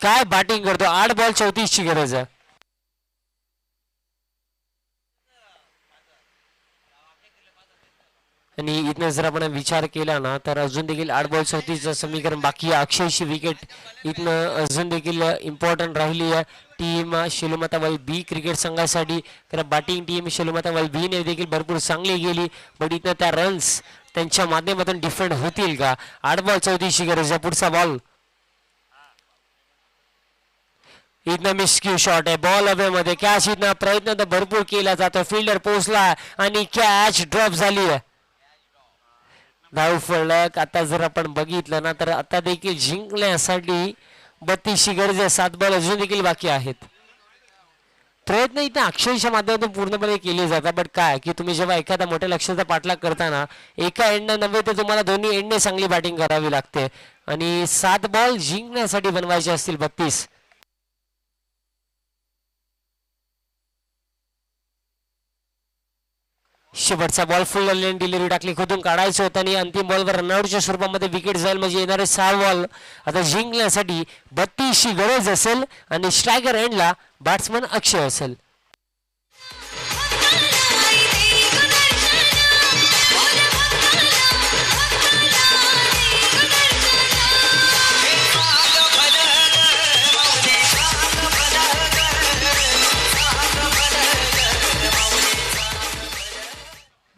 काय बॅटिंग करतो. 8 बॉल 34 ची गरज आहे. आणि इथनं जर आपण विचार केला ना तर अजून देखील 8 बॉल 34 समीकरण बाकी आहे. अक्षयची विकेट इथनं अजून देखील इम्पॉर्टंट राहिली आहे टीम शेलुमतावाई बी क्रिकेट संघासाठी. कारण बॅटिंग टीम शेलुमतावाई बी ने देखील भरपूर चांगली गेली, बट इथं त्या रन्स त्यांच्या माध्यमातून डिफेंड होतील का. 8 बॉल 34 ची गरज आहे. पुढचा बॉल इथनं मिस्क्यू शॉट आहे, बॉल हवे मध्ये. कॅच इथनं प्रयत्न तर भरपूर केला जातो, फिल्डर पोहोचला आणि कॅच ड्रॉप झाली आहे. धाव फलक आता जर आपण बघितलं ना तर आता देखील जिंकण्यासाठी 32 ची गरज आहे. 7 बॉल अजून देखील बाकी आहेत. प्रयत्न इथं अक्षयच्या माध्यमातून पूर्णपणे केले जातात, बट काय की तुम्ही जेव्हा एखाद्या मोठ्या लक्ष्याचा पाठलाग करताना एका एंडनं नव्हे तर तुम्हाला दोन्ही एंडने चांगली बॅटिंग करावी लागते आणि 7 बॉल जिंकण्यासाठी बनवायचे असतील 32. शेवटचा बॉल फुल लेन डिलिव्हरी टाकली, खोदून काढायचं होतं आणि अंतिम बॉलवर रनआउटच्या स्वरूपामध्ये विकेट जाईल. म्हणजे येणारे 6 बॉल आता जिंकण्यासाठी 32 ची गरज असेल आणि स्ट्रायकर एंडला बॅट्समन अक्षय असेल.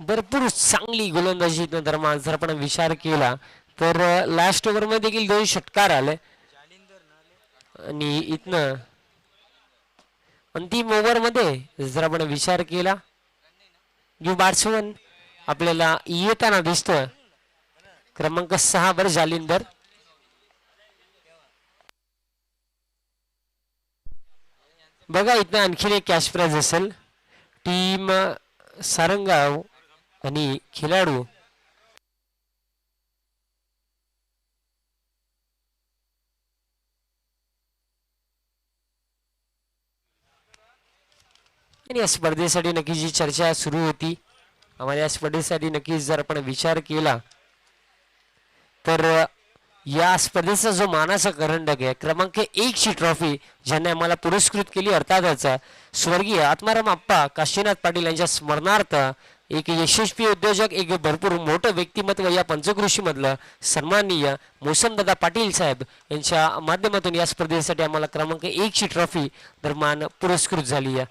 भरपूर चांगली गोलंदाजी दरम्यान जर आपण विचार केला तर लास्ट ओव्हरमध्ये देखील 2 षटकार आले आणि इथनं अंतिम ओव्हरमध्ये जर आपण विचार केला न्यू बॅट्समन आपल्याला येताना दिसतोय क्रमांक 6 वर जालिंदर. बघा इथं आणखीन एक कॅश प्राइज असेल. टीम सारंगाव आणि खेळाडू आणि या स्पर्धेसाठी नक्की जी चर्चा सुरू होती आम्हाला या स्पर्धेसाठी नक्कीच जर आपण विचार केला तर या स्पर्धेचा जो मानाचा करंडक आहे क्रमांक 1 ची ट्रॉफी ज्यांनी आम्हाला पुरस्कृत केली अर्थातच स्वर्गीय आत्माराम आप्पा काशीनाथ पाटील यांच्या स्मरणार्थ एक यशस्वी उद्योजक एक भरपूर मोठं व्यक्तिमत्व या पंचकृषीमधलं सन्माननीय मोसमदादा पाटील साहेब यांच्या माध्यमातून या स्पर्धेसाठी आम्हाला क्रमांक 1 ची ट्रॉफी दरम्यान पुरस्कृत झाली आहे.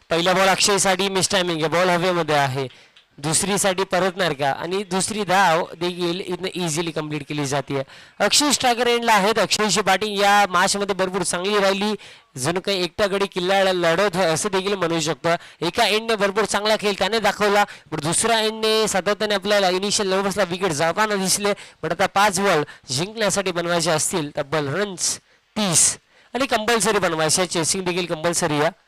पहिला बॉल अक्षयसाठी मिस टायमिंग आहे. बॉल हवेमध्ये आहे. दुसरीसाठी परतणार का आणि दुसरी धाव देखील इथनं इझिली कंप्लीट केली जाते. अक्षय स्ट्रायकर एंडला आहेत. अक्षयची बॅटिंग या मॅचमध्ये भरपूर चांगली राहिली. जणू काही एकटा गडी किल्ला लढत असं देखील म्हणू शकतो. एका एंडने भरपूर चांगला खेळ त्याने दाखवला पण दुसऱ्या एंडने सातत्याने आपल्याला इनिशियल ओव्हर्सला विकेट जाताना दिसले. पण आता 5 बॉल जिंकण्यासाठी बनवायचे असतील तब्बल रन्स 30 आणि कंपल्सरी बनवायचे. चेसिंग देखील कंपल्सरी आहे.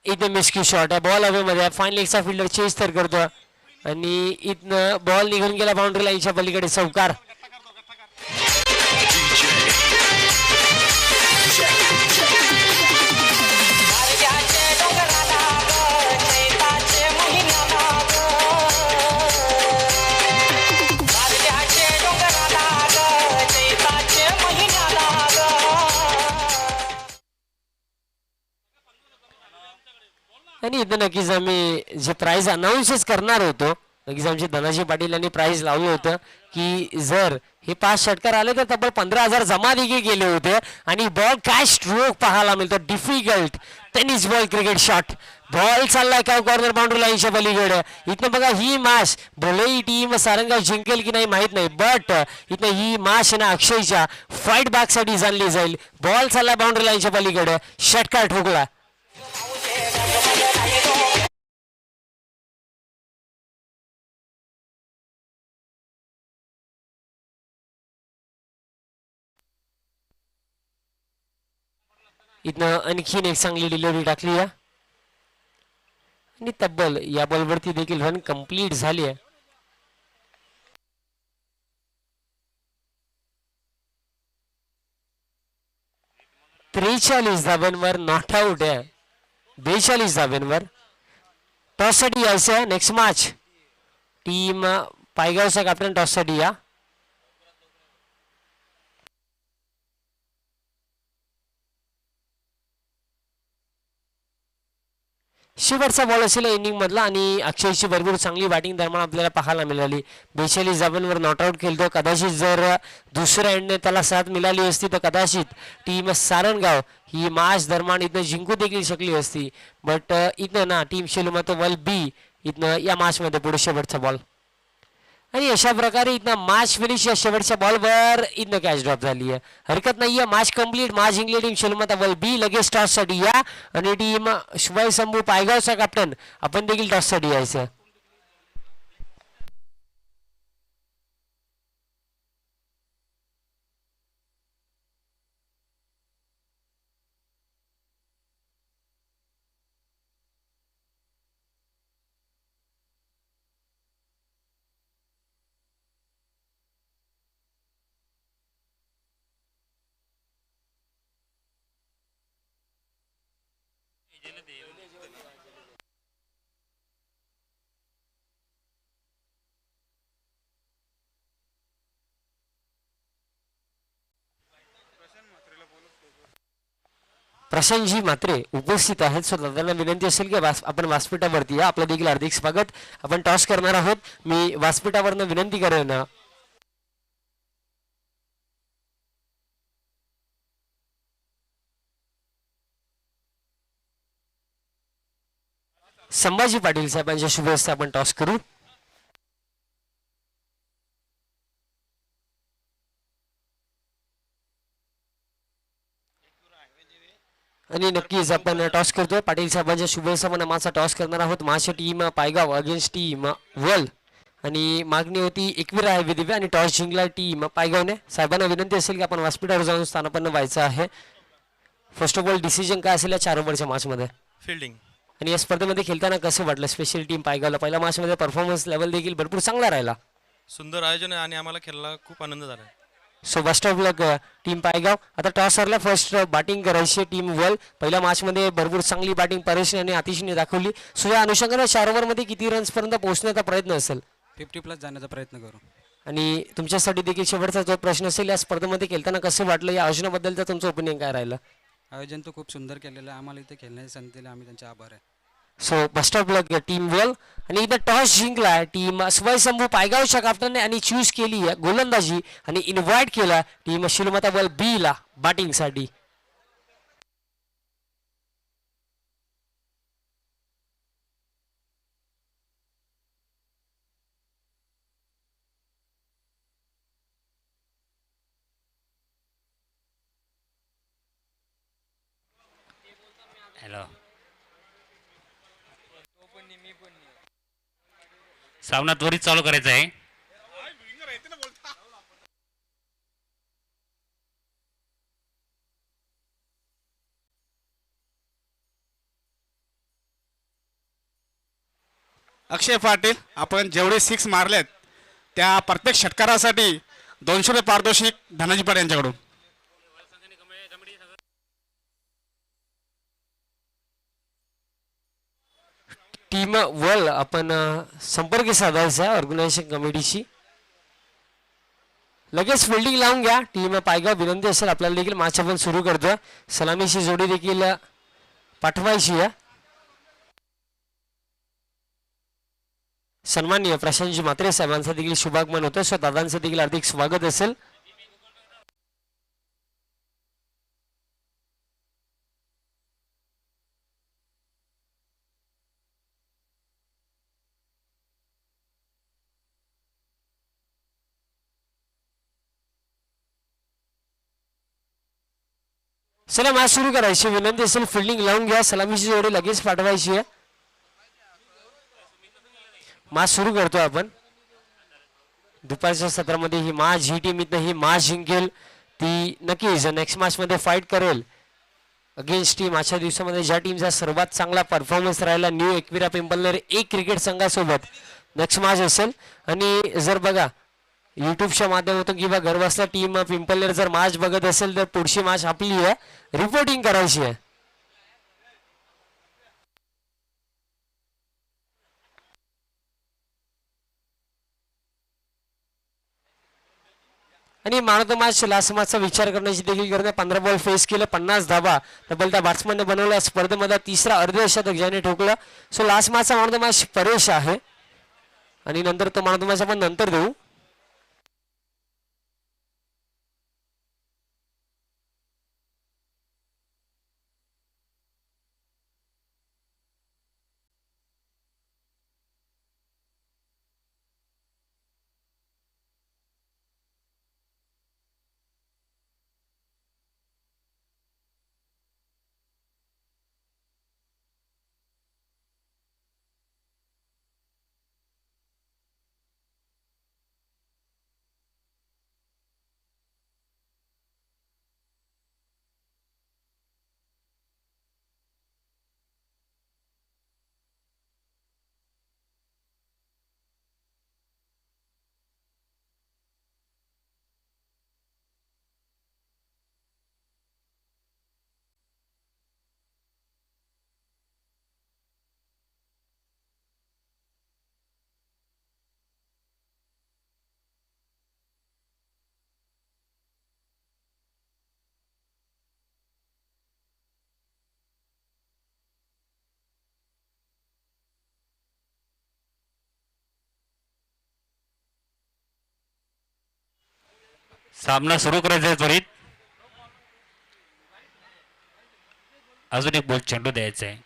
इथं मिस्की शॉट आहे. बॉल हवेमध्ये फाईन लेगचा फिल्डर चेस तर करतो आणि इथनं बॉल निघून गेला बाउंड्री लाईनच्या पलीकडे. चौकार. आणि इथं नक्कीच आम्ही जे प्राइज अनाऊन्सच करणार होतो नक्कीच आमचे धनाजी पाटील यांनी प्राइज लावलं होतं की जर हे 5 षटकार आले तर तब्बल 15,000 जमा देखील गेले होते. आणि बॉल काय स्ट्रोक पाहायला मिळतो. Difficult tennis ball cricket shot. Ball चाललाय काय कॉर्नर बाउंड्री लाईनच्या पलीकडे. इथनं बघा ही मॅच भले ही टीम सारंगाव जिंकेल की नाही माहित नाही बट इथं ही मॅच ना अक्षयच्या फाईट बॅक साठी जाणली जाईल. बॉल चाललाय बाउंड्री लाईनच्या पलीकडे. षटकार ठोकला. इथनं आणखीन एक चांगली डिलिव्हरी टाकली आहे आणि तब्बल या बॉलवरती देखील रन कंप्लीट झाली आहे. त्रेचाळीस धाब्यांवर नॉट आउट आहे. 42 धाब्यांवर. टॉससाठी यायचं आहे नेक्स्ट मॅच. टीम पायगावचा कॅप्टन टॉससाठी या. शेवटचा बॉल असेल इनिंग मधला आणि अक्षयची भरपूर चांगली बॅटिंग दरम्यान आपल्याला पाहायला मिळाली. 42 धाब्यांवर नॉट आउट खेळतो. कदाचित जर दुसऱ्या एंडने त्याला साथ मिळाली असती तर कदाचित टीम सारणगाव ही मॅच दरम्यान इथं जिंकू देखील शकली असती. बट इथं ना टीम शेलुमातो वल बी इथनं या मॅच मध्ये पुढे शेवटचा बॉल आणि अशा प्रकारे इथनं मॅच फिनिश या शेवटच्या बॉलवर इथनं कॅच ड्रॉप झाली आहे. हरकत नाहीये. Match complete. मॅच जिंकली टीम शेलुमाता वल बी. लगेच टॉस साठी या आणि टीम शुभय संभू पायगावचा कॅप्टन आपण देखील टॉस साठी यायचं. प्रशांतजी मात्रे उपस्थित आहेत. सो दादांना विनंती असेल की आपण व्यासपीठावरती या. आपलं देखील हार्दिक स्वागत. आपण टॉस करणार आहोत. मी व्यासपीठावरनं विनंती करेन संभाजी पाटील साहेबांच्या शुभ हस्ते आपण टॉस करू. आणि नक्कीच आपण टॉस करतोय. पाटील साहेबांच्या शुभेच्छा नामाचा टॉस करणार आहोत. माझ्या टीम पायगाव अगेन्स्ट टीम वल आणि मागणी होती एकविरा आहे दिव्या आणि टॉस जिंकला टीम पायगावने. साहेबांना विनंती असेल की आपण व्यासपीठावर जाऊन स्थानापन्न व्हायचं आहे. फर्स्ट ऑफ ऑल डिसिजन काय असेल या 4 ओव्हरच्या मॅचमध्ये? फील्डिंग. आणि या स्पर्धेमध्ये खेळताना कसं वाटलं स्पेशल टीम पायगावला? पहिल्या मॅचमध्ये परफॉर्मन्स लेवल देखील भरपूर चांगला राहिला. सुंदर आयोजन आहे आणि आम्हाला खेळायला खूप आनंद झाला. So best of luck team Paygaon. आता टॉसरला फर्स्ट बॅटिंग करायची टीम वल. पहिल्या मॅचमध्ये भरपूर चांगली बॅटिंग परेश आणि आतिशने दाखवली. सो या अनुषंगाने 4 ओव्हरमध्ये किती रन्सपर्यंत पोहोचण्याचा प्रयत्न असेल? 50+ जाण्याचा प्रयत्न करू. आणि तुमच्यासाठी देखील शेवटचा जो प्रश्न असेल, या स्पर्धेमध्ये खेळताना कसं वाटलं? या आयोजनाबद्दलचं तुमचं ओपिनियन काय राहिलं? आयोजन तर खूप सुंदर केलेलं आहे. आम्हाला इथे खेळण्याची संधी दिली, आम्ही त्यांचे आभार आहे. So best of luck team वेल. आणि इथं टॉस जिंकला टीम स्वयंभू पायगावच्या कॅप्टनने आणि चूज केली गोलंदाजी आणि इन्व्हाइट केला टीम शिलमता बल बी ला बॅटिंगसाठी. हॅलो, सामना त्वरित चालू करायचा आहे. अक्षय पाटील, आपण जेवढे 6 मारलेत त्या प्रत्येक षटकारासाठी 200 रुपये पारितोषिक धनाजी पाटील यांच्याकडून. टीम वल आपण संपर्क साधायचा ऑर्गनायझेशन कमिटीशी. लगेच फिल्डिंग लावून घ्या टीम पायगाव. विनंती असेल आपल्याला देखील मॅच आपण सुरू करतोय. सलामीची जोडी देखील पाठवायची आहे. सन्माननीय प्रशांतजी मात्रे साहेबांचं देखील शुभागमन होतं. सो दादांचं देखील हार्दिक स्वागत असेल. चला मॅच सुरू करायची. विनंती असेल फिल्डिंग लावून घ्या. सलामीची जोडी लगेच पाठवायची आहे. मॅच सुरू करतोय आपण. दुपारच्या सत्रामध्ये ही मॅच जी टीम इथं ही मॅच जिंकेल ती नक्कीच नेक्स्ट मॅच मध्ये फाईट करेल अगेन्स्ट टीम. आजच्या दिवसामध्ये ज्या टीमचा सर्वात चांगला परफॉर्मन्स राहिला न्यू एकविरा पिंपलनेर एक क्रिकेट संघासोबत नेक्स्ट मॅच असेल. आणि जर बघा युट्यूबच्या माध्यमातून किंवा घरबसल्या टीम पिंपलनेर जर मॅच बघत असेल तर पुढची मॅच आपली आहे, रिपोर्टिंग करायची आहे. आणि man of the match last मॅचचा विचार करण्याची देखील गरज आहे. 15 बॉल फेस केलं, 50 धाबा डबल त्या बॅट्समॅनने बनवला. स्पर्धेमध्ये तिसरा अर्धशतक ज्याने ठोकलं. सो लास्ट मॅचचा man of the match Paresh आहे आणि नंतर तो मॅन ऑफ द मॅच आपण नंतर देऊ. सामना सुरू करायचा आहे त्वरित. अजून एक बॉल चेंडू द्यायचा आहे.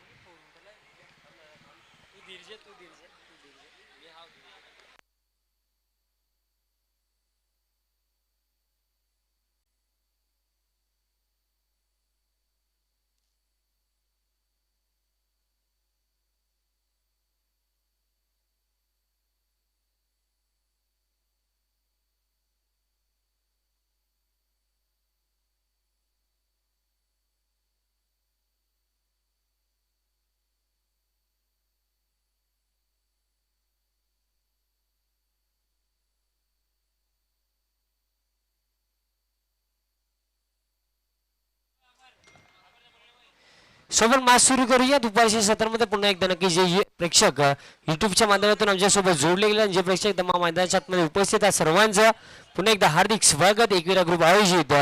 सोबत मॅच सुरू करूया दुपारच्या सत्रामध्ये. पुन्हा एकदा नक्की जे प्रेक्षक युट्यूबच्या माध्यमातून आमच्यासोबत जोडले गेले आणि जे प्रेक्षक तमाम मैदानाच्या आतमध्ये उपस्थित आहेत सर्वांचं पुन्हा एकदा हार्दिक स्वागत. एकविरा ग्रुप आयोजित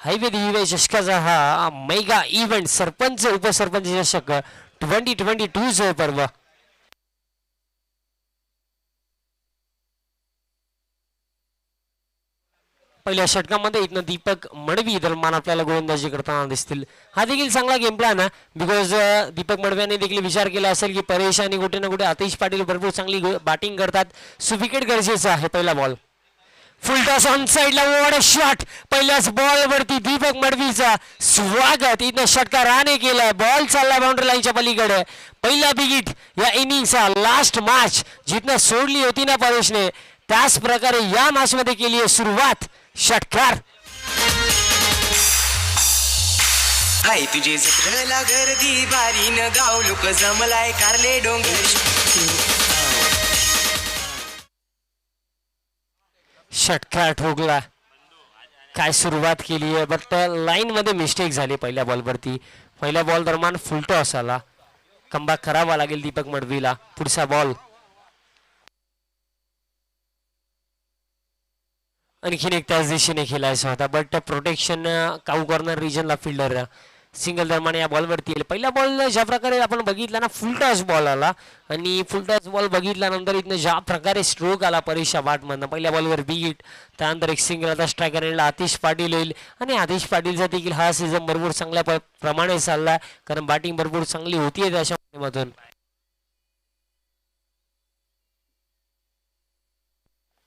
हायवे दिवे चषकाचा हा मेगा इव्हेंट सरपंच उपसरपंच चषक 2022 पर्व. पहिल्या षटकामध्ये इथनं दीपक मडवी दरम्यान आपल्याला गोलंदाजी करताना दिसतील. हा देखील चांगला गेम प्लॅन आहे बिकॉज दीपक मडव्याने देखील विचार केला असेल की परेश आणि कुठे ना कुठे आतिश पाटील भरपूर चांगली बॅटिंग करतात. सो विकेट गरजेचं आहे. पहिला बॉल फुल टॉस ऑन साइडला वॉड शॉट. पहिल्याच बॉल वरती दीपक मडवीचा स्वागत. इथनं षटकार राणे केलाय. बॉल चाललाय बाउंड्री लाईनच्या पलीकडे. पहिला बिगिट या इनिंगचा लास्ट मॅच जिथनं सोडली होती ना परेशने त्याच प्रकारे या मॅच मध्ये केली आहे सुरुवात. षटकार हाय तुझे जत्रेला गर्दी बारीन गाव लोक जमलाय कारले डोंगर. षटकार ठोकला. काय सुरुवात केली आहे बट लाईन मध्ये मिस्टेक झाली पहिल्या बॉलवरती. पहिल्या बॉल दरम्यान फुल टॉस आला. कमबॅक करावा लागेल दीपक मडवीला. पुढचा बॉल आणखीन एक त्याच दिशेने खेळायचा होता बट प्रोटेक्शन काऊ कॉर्नर रिजनला फिल्डर सिंगल दरम्यान या बॉलवरती येईल. पहिला बॉल ज्या प्रकारे आपण बघितला ना फुल टॉस बॉल आला आणि फुल टॉस बॉल बघितल्यानंतर इथनं ज्या प्रकारे स्ट्रोक आला परेशच्या बॅटमधनं पहिल्या बॉलवर बिगिट. त्यानंतर एक सिंगल आता स्ट्रायकर येईल आतिश पाटील येईल आणि आतिश पाटीलचा देखील हा सीझन भरपूर चांगल्या प्रमाणे चाललाय कारण बॅटिंग भरपूर चांगली होतीये त्याच्या माध्यमातून.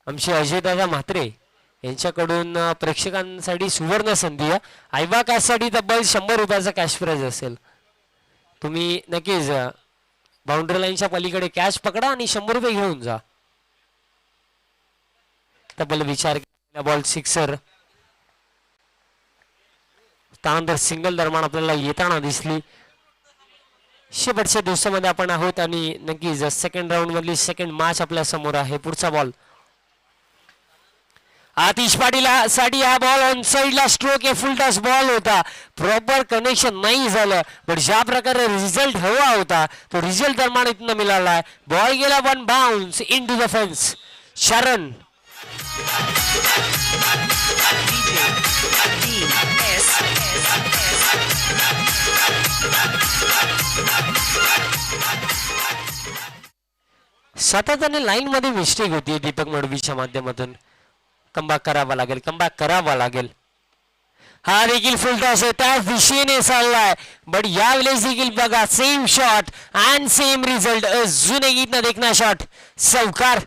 आमचे अजयदादा म्हात्रे यांच्याकडून प्रेक्षकांसाठी सुवर्ण संधी आहे. आयवा कॅशसाठी तब्बल 100 रुपयाचा कॅश प्राइज असेल. तुम्ही नक्कीच बाउंड्री लाईनच्या पलीकडे कॅश पकडा आणि 100 रुपये घेऊन जा. तब्बल विचार केला बॉल सिक्सर. त्यानंतर सिंगल दरम्यान आपल्याला येताना दिसली. शेवटच्या दिवसामध्ये आपण आहोत आणि नक्कीच सेकंड राऊंड मधली सेकंड मॅच आपल्या समोर आहे. पुढचा बॉल आतिश पाटील साठी हा बॉल ऑन साइडला स्ट्रोक आहे. फुल टॉस बॉल होता. प्रॉपर कनेक्शन नाही झालं पण ज्या प्रकारे रिझल्ट हवा होता तो रिझल्ट दरम्यान इथनं मिळालाय. बॉल गेला one bounce into the fence. Sharan सातत्याने लाईन मध्ये मिस्टेक होती दीपक मडवीच्या माध्यमातून. कमबॅक करावा लागेल. कमबॅक करावा लागेल. हा देखील फुल टॉस आहे त्याच दिशेने चाललाय बट यावेळेस देखील बघा same shot and same result. अजून एक इथनं देखना शॉट चौकार.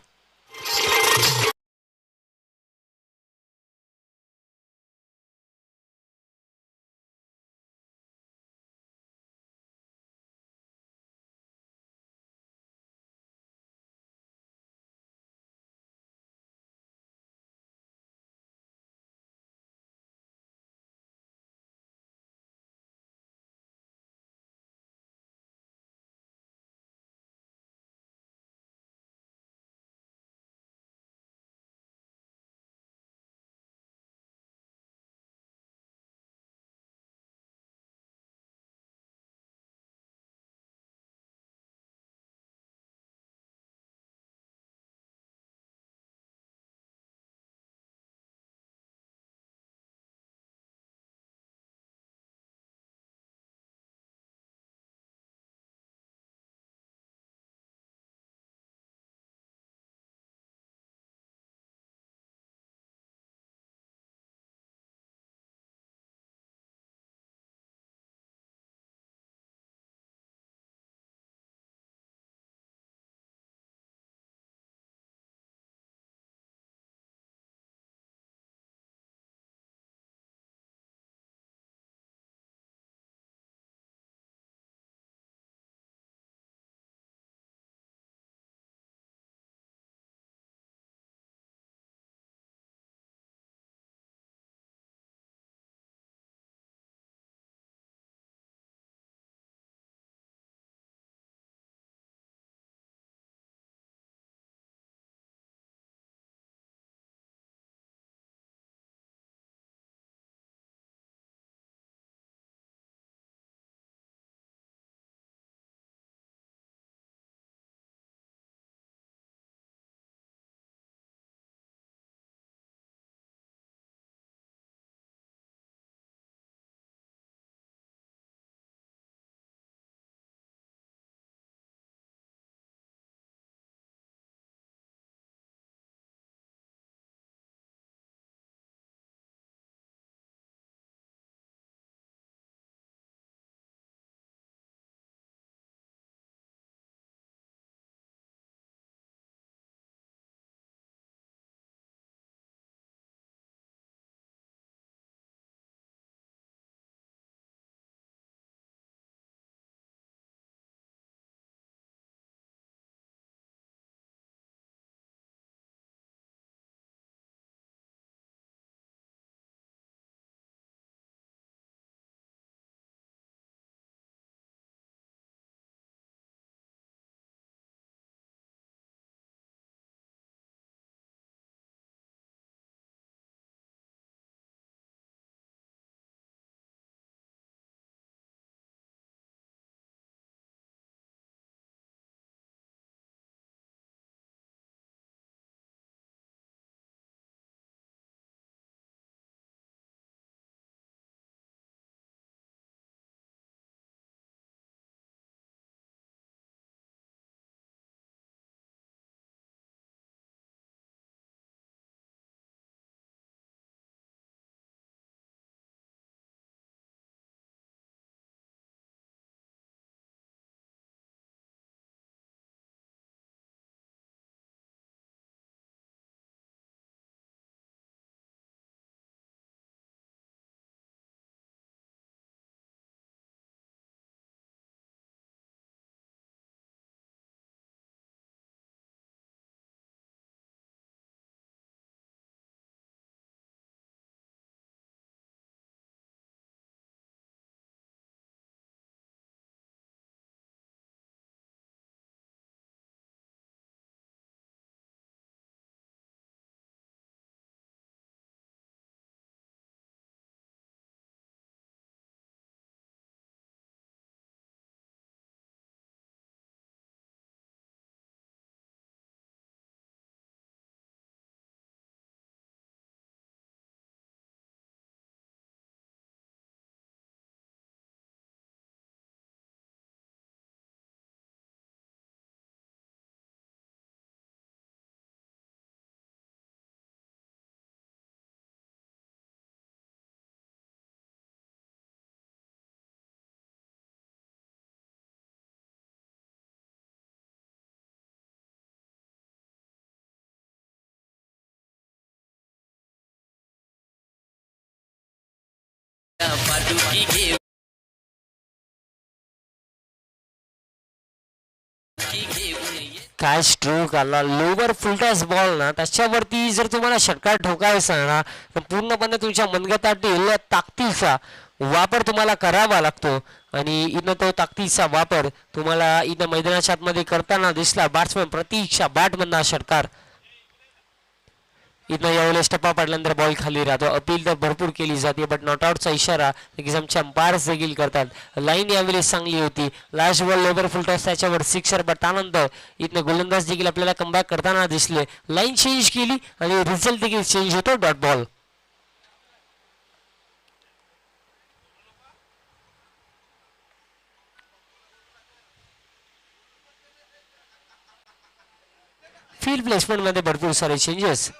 डुबकी घेऊ काय स्ट्रोक आला, लोवर फुलटॉस बॉल ना, त्याच्यावरती जर तुम्हाला षटकार ठोकायचा ना तर पूर्णपणे तुमच्या मनगटातील ताकदीचा वापर तुम्हाला करावा लागतो आणि इथं तो ताकदीचा वापर तुम्हाला इथं मैदानाच्या आतमध्ये करताना दिसला. बॅट्समन प्रतीक्षा बॅटमधला षटकार. इथं यावेळेस टप्पा पडल्यानंतर बॉल खाली राहतो. अपील तर भरपूर केली जाते बट नॉट आउटचा इशारा नक्कीच आमच्या अंपायर्स देखील करतात. लाईन यावेळेस चांगली होती. लास्ट बॉल लोवर फुलटॉस त्याच्यावर सिक्सर बट त्यानंतर इथं गोलंदाज देखील आपल्याला कमबॅक करताना दिसले. लाईन चेंज केली आणि रिझल्ट देखील चेंज होतो. Dot ball. फील्ड प्लेसमेंट मध्ये भरपूर सारे changes.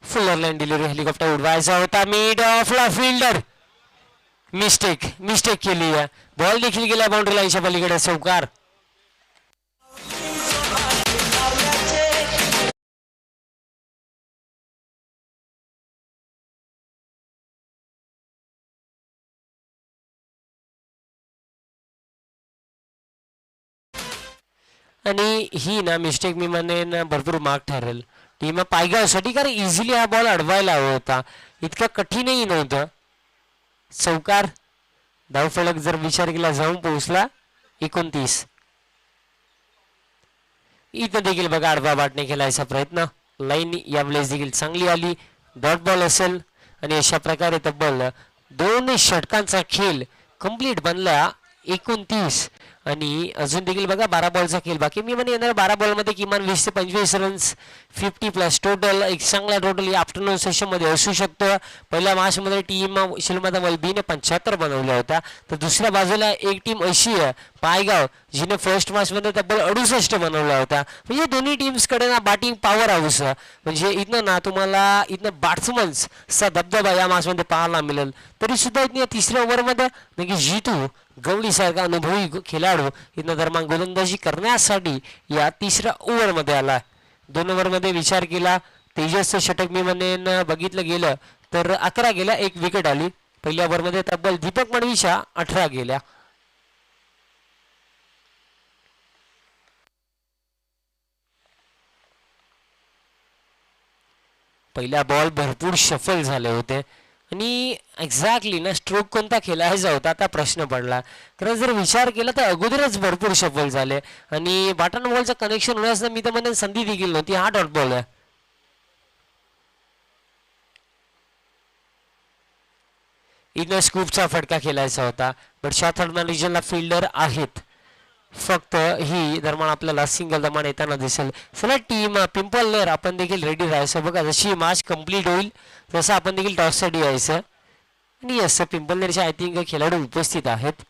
Fuller line delivery helicopter उडवायचा होता. मिड ऑफला फिल्डर मिस्टेक केली आहे. बॉल देखील गेला बाउंड्री लाईनच्या पलीकडे. चौकार. आणि ही ना मिस्टेक मी म्हणेन भरपूर मार्क ठरेल टीम पायगावसाठी, कारण इझिली हा बॉल अडवायला हवा होता. इतका कठीणही नव्हतं. चौकार. धावफलक जर विचार केला जाऊन पोहोचला 29. इथं देखील बघा आडवा बाटने खेळायचा प्रयत्न. लाईन यावेळेस देखील चांगली आली. डॉट बॉल असेल आणि अशा प्रकारे तब्बल 2 षटकांचा खेळ कंप्लीट बनला. 29 आणि अजून देखील बघा 12 बॉलचा खेळ बाकी. मी म्हणे येणार 12 बॉलमध्ये किमान 20 ते 25 रन्स 50+ टोटल एक चांगला टोटल या आफ्टरनून सेशनमध्ये असू शकतो. पहिल्या मॅचमध्ये टीम शिलमाता वलबीने 75 बनवल्या होत्या तर दुसऱ्या बाजूला एक टीम अशी आहे पायगाव जिने फर्स्ट मॅचमध्ये तब्बल 68 बनवल्या होत्या. म्हणजे दोन्ही टीम्सकडे ना बॅटिंग पॉवर हाऊस म्हणजे इथनं ना तुम्हाला इथनं बॅट्समन्सचा दबदबा या मॅचमध्ये पाहायला मिळेल. तरी सुद्धा इथं तिसऱ्या ओव्हरमध्ये नक्की जितू गवळीसारखा अनुभवी खेळाडू इथं दरम्यान गोलंदाजी करण्यासाठी या तिसऱ्या ओव्हरमध्ये आला. 2 ओव्हरमध्ये विचार केला तेजसचं षटक मी म्हणेन बघितलं गेलं तर 11 गेल्या 1 विकेट आली. पहिल्या ओव्हरमध्ये तब्बल दीपक मडवीच्या 18 गेल्या. पहिला बॉल भरपूर शफल झाले होते आणि एक्झॅक्टली ना स्ट्रोक कोणता खेळायचा होता आता प्रश्न पडला. कारण जर विचार केला तर अगोदरच भरपूर शफल झाले आणि बॅटन बॉलचं कनेक्शन होण्यास मी तर म्हणेन संधी देखील नव्हती. हा डॉट बॉल आहे. इथं स्कूपचा फटका खेळायचा होता बट शॉर्ट रिजनला फिल्डर आहेत. फक्त ही दरम्यान आपल्याला सिंगल दरम्यान येताना दिसेल. चला टीम पिंपलनेर आपण देखील रेडी राहायचं. बघा जशी मॅच कंप्लीट होईल तसं आपण देखील टॉससाठी यायचं. आणि असं पिंपलनेरचे आय थिंक खेळाडू उपस्थित आहेत.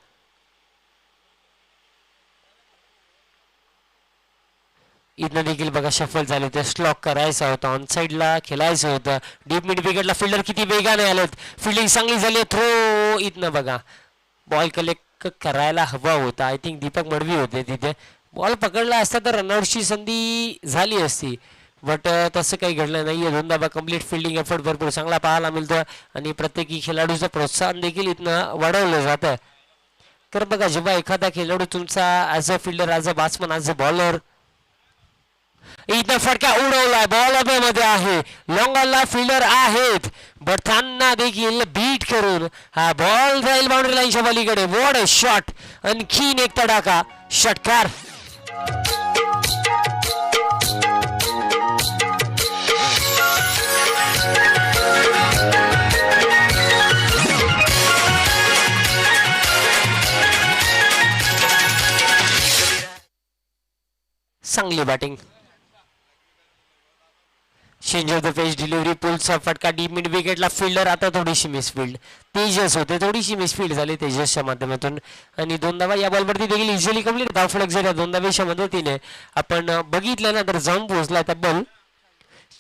इथं देखील बघा शफल झाले होते. स्लॉक करायचा होता. ऑन साईडला खेळायचं होतं. डीप मिड विकेटला फिल्डर किती वेगाने आलेत. फिल्डिंग चांगली झाली. थ्रो इथनं बघा बॉल कलेक्ट करायला हवा होता. आय थिंक दीपक मडवी होते तिथे. बॉल पकडला असता तर रनआउटची संधी झाली असती बट तसं काही घडलं नाहीये. दोनदा कंप्लीट फिल्डिंग एफर्ट भरपूर चांगला पाहायला मिळतं आणि प्रत्येकी खेळाडूचं प्रोत्साहन देखील इथनं वाढवलं जातं. तर बघा जेव्हा एखादा खेळाडू तुमचा as a fielder as a batsman as a bowler इथं फटका उडवलाय. बॉल मध्ये आहे. लॉंगॉनला फिल्डर आहेत बट त्यांना देखील बीट करून हा बॉल जाईल बाउंड्री लाईनच्या पलीकडे. What a shot. आणखीन एक तडाखा षटकार. चांगली batting. Change of the pace delivery पुलचा फटका डीप मिड विकेटला फिल्डर आता थोडीशी मिसफिल्ड तेजस होते थोडीशी मिसफिल्ड झाली तेजसच्या माध्यमातून आणि 2 धावा या बॉलवरती देखील इझिली कंप्लीट धावफलक झाल्या 2 धावेच्या मदतीने आपण बघितलं ना तर जाऊन पोहोचला तब्बल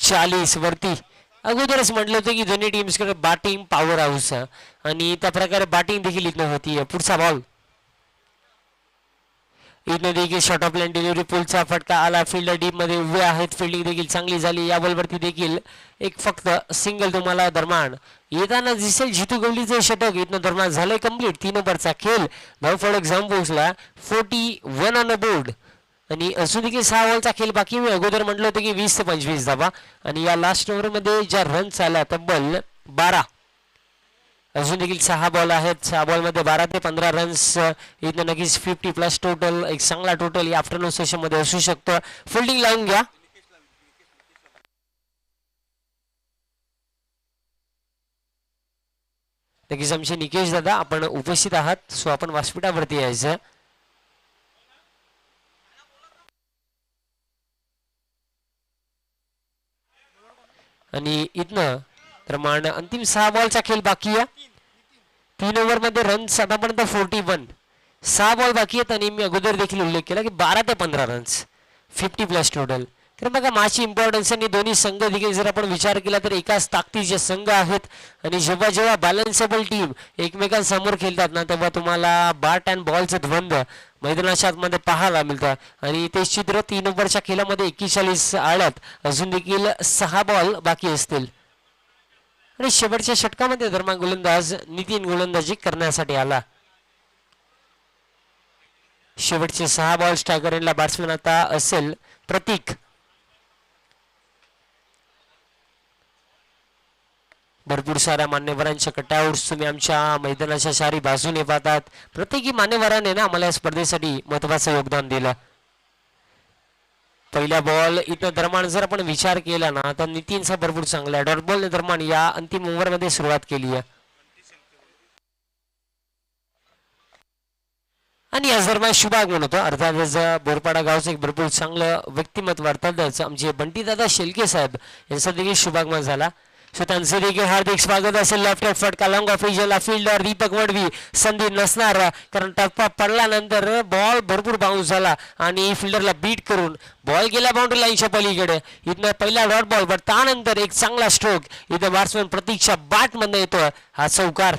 40 वरती. अगोदरच म्हटलं होतं की दोन्ही टीम्सकडे बॅटिंग पॉवर हाऊस आणि त्या प्रकारे बॅटिंग देखील इथनं होती. पुढचा बॉल इथनं देखील शॉर्ट ऑफ लाईन डिलिव्हरी पुलचा फटका आला फिल्डर डीप मध्ये उभे आहेत फिल्डिंग देखील चांगली झाली या बॉलवरती देखील एक फक्त सिंगल तुम्हाला दरम्यान येताना दिसेल जितू गवलीचं षटक इथनं दरम्यान झालंय कंप्लीट 3 ओव्हरचा खेळ धावफलक जाऊन पोहोचला 41 ऑन द बोर्ड आणि अजून देखील 6 बॉलचा खेळ बाकी. मी अगोदर म्हटलं होतं की 20 ते 25 धावा आणि या लास्ट ओव्हरमध्ये ज्या रन्स आल्या तब्बल 12 अजून देखील 6 बॉल आहेत 6 बॉलमध्ये 12 ते 15 रन्स इथं नक्कीच 50 प्लस टोटल एक चांगला टोटल या आफ्टरनून सेशन मध्ये असू शकतो. फिल्डिंग लावून घ्या नक्कीच आमचे निकेश दादा आपण उपस्थित आहात सो आपण व्यासपीठावरती यायचं. आणि इथनं प्रमाण अंतिम 6 बॉलचा खेळ बाकी आहे 3 ओव्हरमध्ये रन्स आतापर्यंत 41 6 बॉल बाकी आहेत आणि मी अगोदर देखील उल्लेख केला की 12 ते 15 रन्स 50 प्लस टोटल. तर बघा माझी इम्पॉर्टन्स आणि दोन्ही संघ देखील जर आपण विचार केला तर एकाच ताकदीचे संघ आहेत आणि जेव्हा जेव्हा बॅलन्सेबल टीम एकमेकांसमोर खेळतात ना तेव्हा तुम्हाला बॅट अँड बॉलचं द्वंद्व मैदानाच्या आतमध्ये पाहायला मिळतं आणि ते चित्र 3 ओव्हरच्या खेळामध्ये 41 आळ्यात अजून देखील 6 बॉल बाकी असतील आणि शेवटच्या षटकामध्ये दरम्यान गोलंदाज नितीन गोलंदाजी करण्यासाठी आला. शेवटचे 6 बॉल स्ट्रायकर एंडला बॅट्समॅन आता असेल प्रतीक. भरपूर साऱ्या मान्यवरांच्या कटआउट्स तुम्ही आमच्या मैदानाच्या चारी बाजूने पाहतात. प्रत्येकी मान्यवराने ना आम्हाला या स्पर्धेसाठी महत्वाचं योगदान दिलं. पहिला बॉल इथं दरम्यान जर आपण विचार केला ना तर नितीनचा भरपूर चांगला डॉट बॉल दरम्यान या अंतिम ओव्हरमध्ये सुरुवात केली आहे आणि या दरम्यान शुभागमन होतं अर्थातच बोरपाडा गावचं एक भरपूर चांगलं व्यक्तिमत्व अर्थातच आमचे बंटीदादा शेलके साहेब यांचा देखील शुभागमन झाला. सो त्यांचे देखील हार्दिक स्वागत असेल. लेफ्ट हँड फटका लॉंग ऑफिशियलला फिल्डर दीपक वडवी संधी नसणार कारण टप्पा पडल्यानंतर बॉल भरपूर बाउन्स झाला आणि फिल्डरला बीट करून बॉल गेला बाउंड्री लाईनच्या पलीकडे. इथनं पहिला डॉट बॉल पण त्यानंतर एक चांगला स्ट्रोक इथं बॅट्समॅन प्रतीकच्या बॅट मध्ये येतो हा चौकार.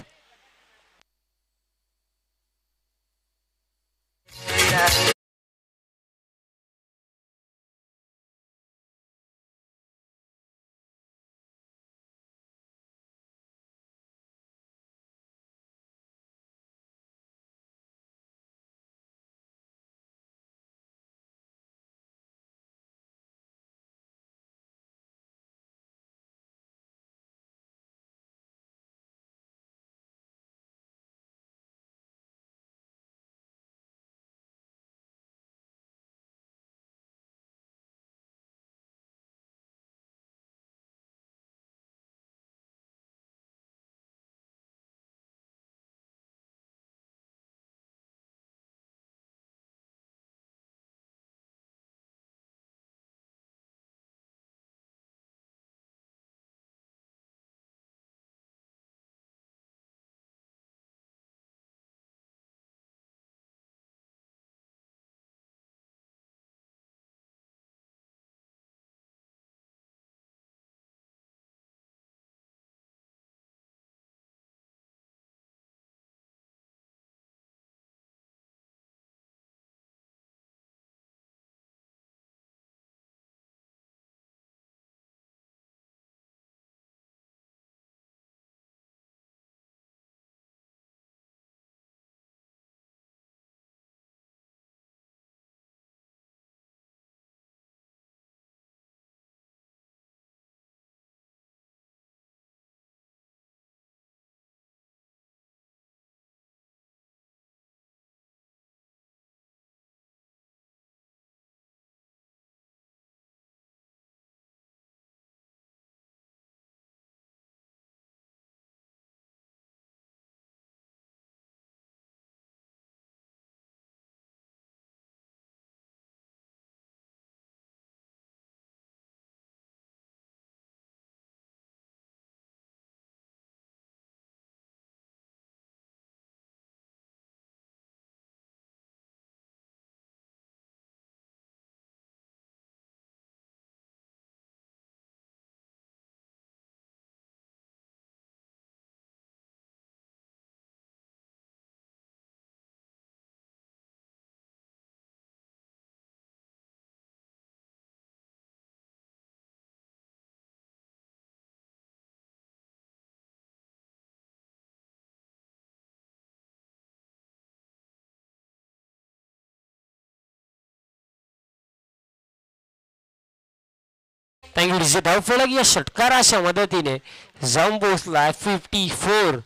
Thank you DJ. धावफलक या षटकाराच्या मदतीने जाऊन पोहोचला 54.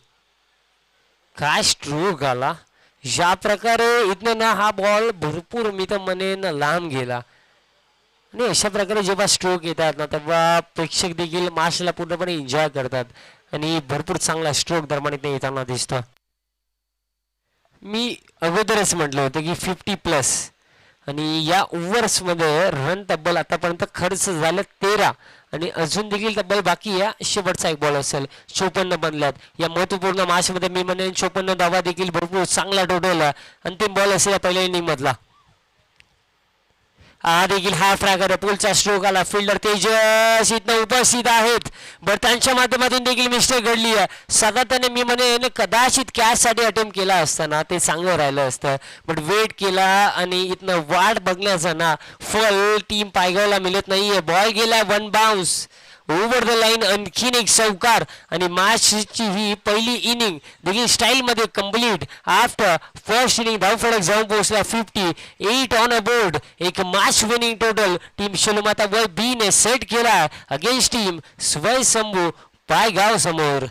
काय स्ट्रोक आला. ज्या प्रकारे इथनं ना हा बॉल भरपूर मी तर म्हणेन लांब गेला. आणि अशा प्रकारे जेव्हा स्ट्रोक येतात ना तेव्हा प्रेक्षक देखील मॅचला पूर्णपणे एन्जॉय करतात आणि भरपूर चांगला स्ट्रोक दरम्यान इथे येताना दिसतो. मी अगोदरच म्हटलं होतं की 50+ आणि या ओव्हर्समध्ये रन तब्बल आतापर्यंत खर्च झाले 13 आणि अजून देखील तब्बल बाकी या शेवटचा एक बॉल असेल 54 बनल्यात. या महत्त्वपूर्ण मॅचमध्ये मी म्हणेन 54 धावा देखील भरपूर चांगला टोटल अंतिम बॉल असेल पहिल्या इनिंगमधला. हा देखील हा फ्रॅगर पुलचा स्ट्रोक आला. फिल्डर तेजस इथनं उपस्थित आहेत बरं त्यांच्या माध्यमातून देखील मिस्टेक घडली आहे. सातत्याने मी म्हणेन कदाचित कॅचसाठी अटेम्प्ट केला असताना ते चांगलं राहिलं असतं बट वेट केला आणि इथनं वाट बघण्याचा ना फल टीम पायगावला मिळत नाहीये. बॉल गेला 1 बाउन्स ओव्हर द लाईन. आणखीन एक चौकार आणि मॅचची ही पहिली इनिंग देखील स्टाईलमध्ये कंप्लीट. आफ्टर फर्स्ट इनिंग धावफलक जाऊन पोहोचला 58 ऑन अ बोर्ड. एक मॅच विनिंग टोटल टीम शोलमाता व बी ने सेट केला अगेन्स्ट टीम स्वयंभू पायगाव समोर.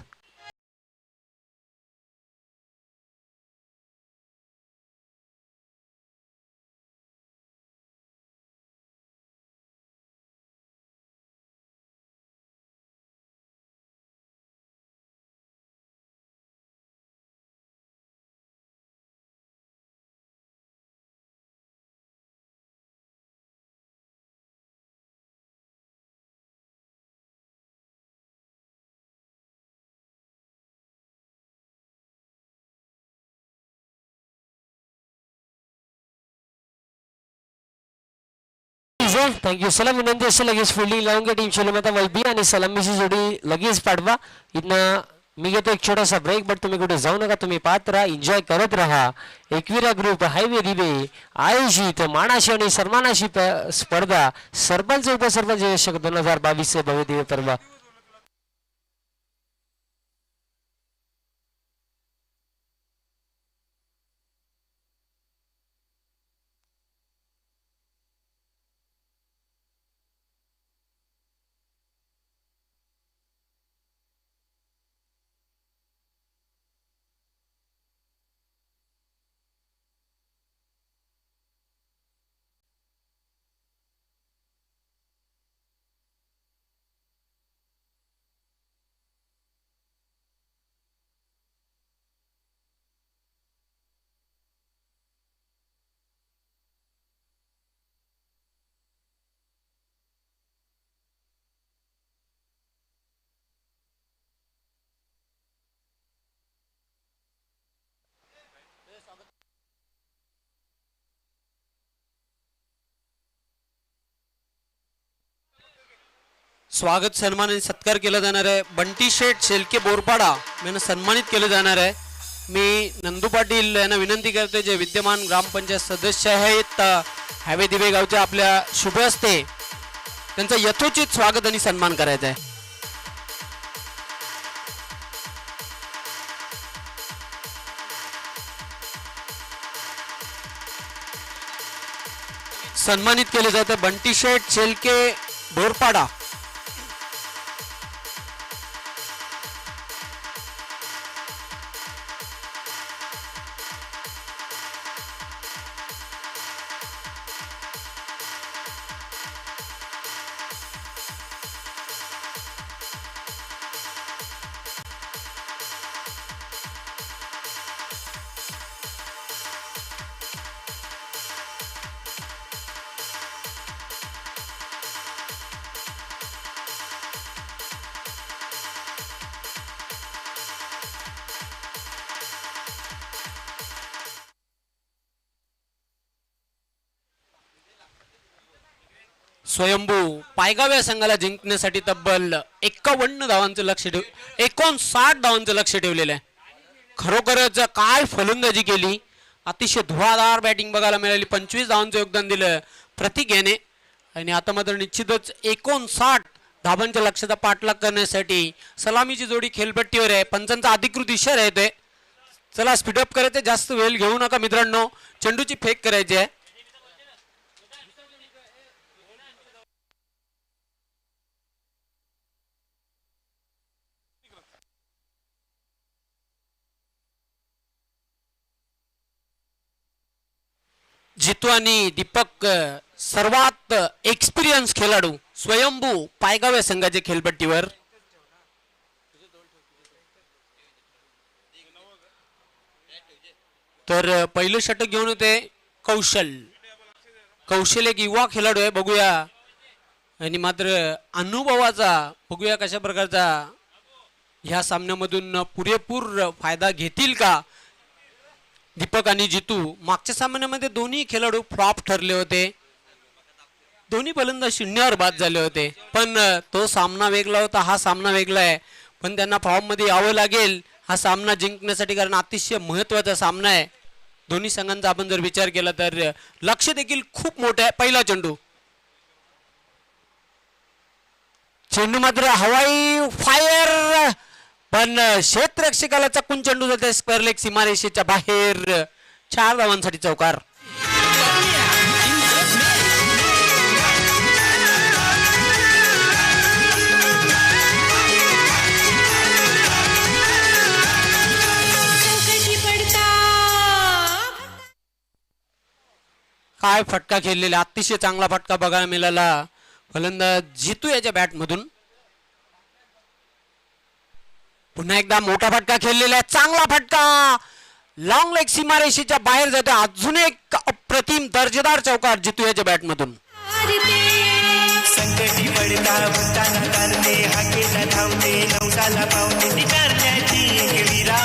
थँक्यू. सलाम विनंती असेल लगेच फिल्डिंग लावून घ्या टीम शोलमाता वलबी आणि सलामीची जोडी लगेच पाठवा. इथनं मी घेतो एक छोटासा ब्रेक बट तुम्ही कुठे जाऊ नका. तुम्ही पाहत राहा एन्जॉय करत राहा. एकविरा ग्रुप हायवे दिवे आयोजित मानाशी आणि सन्मानाशी स्पर्धा सरपंच उपसरपंच चषक 2022 भव्य दिव्य पर्व. स्वागत सन्मान आणि सत्कार केला जाणार आहे. बंटी शेठ शेलके बोरपाडा यांना सन्मानित केलं जाणार आहे. मी नंदू पाटील यांना विनंती करते जे विद्यमान ग्रामपंचायत सदस्य आहेत हॅवे दिवे गावच्या आपल्या शुभ हस्ते त्यांचं यथोचित स्वागत आणि सन्मान करायचा आहे. सन्मानित केले जाते बंटी शेठ शेलके बोरपाडा. स्वयंभू पायगाव या संघाला जिंकण्यासाठी तब्बल 51 धावांचं लक्ष 59 धावांचं लक्ष ठेवलेलं आहे. खरोखरच काय फलंदाजी केली. अतिशय धुवाधार बॅटिंग बघायला मिळाली. 25 धावांचं योगदान दिलं प्रतीक याने आणि आता मात्र निश्चितच 59 धावांच्या लक्ष्याचा पाठलाग करण्यासाठी सलामीची जोडी खेळपट्टीवर आहे. पंचांचा अधिकृत इशारा येतोय. चला स्पीडअप करायचं. जास्त वेळ घेऊ नका मित्रांनो. चेंडूची फेक करायची आहे. जितू आणि दीपक सर्वात एक्सपिरियन्स खेळाडू स्वयंभू पायगाव या संघाचे खेळपट्टीवर. तर पहिलं षटक घेऊन होते कौशल. कौशल एक युवा खेळाडू आहे, बघूया. आणि मात्र अनुभवाचा बघूया कशा प्रकारचा ह्या सामन्यामधून पुरेपूर फायदा घेतील का दीपक आणि जितू. मागच्या सामन्यामध्ये दोन्ही खेळाडू फ्लॉप ठरले होते, दोन्ही फलंदाज शून्यावर बाद झाले होते. पण तो सामना वेगळा होता, हा सामना वेगळा आहे. पण त्यांना फॉर्ममध्ये यावं लागेल हा सामना जिंकण्यासाठी, कारण अतिशय महत्त्वाचा सामना आहे. दोन्ही संघांचा आपण जर विचार केला तर लक्ष देखील खूप मोठं आहे. पहिला चेंडू, चेंडू मात्र हवाई फायर, पण क्षेत्ररक्षकाला चकून चेंडू जाते स्क्वेअर लेग सीमारेषेच्या बाहेर. 4 धावांसाठी चौकार. काय फटका खेळलेला, अतिशय चांगला फटका बघायला मिळाला फलंदाज जितू याच्या बॅटमधून. पुन्हा एकदा मोठा फटका खेळलेला आहे, चांगला फटका, लॉंग लेग सीमारेषेच्या बाहेर जातो. अजून एक अप्रतिम दर्जेदार चौकार जितू याच्या बॅटमधून. संकटी पडता भूताना करणे हाकेला धावते नवसाला पावते ती करण्याची एक विरा.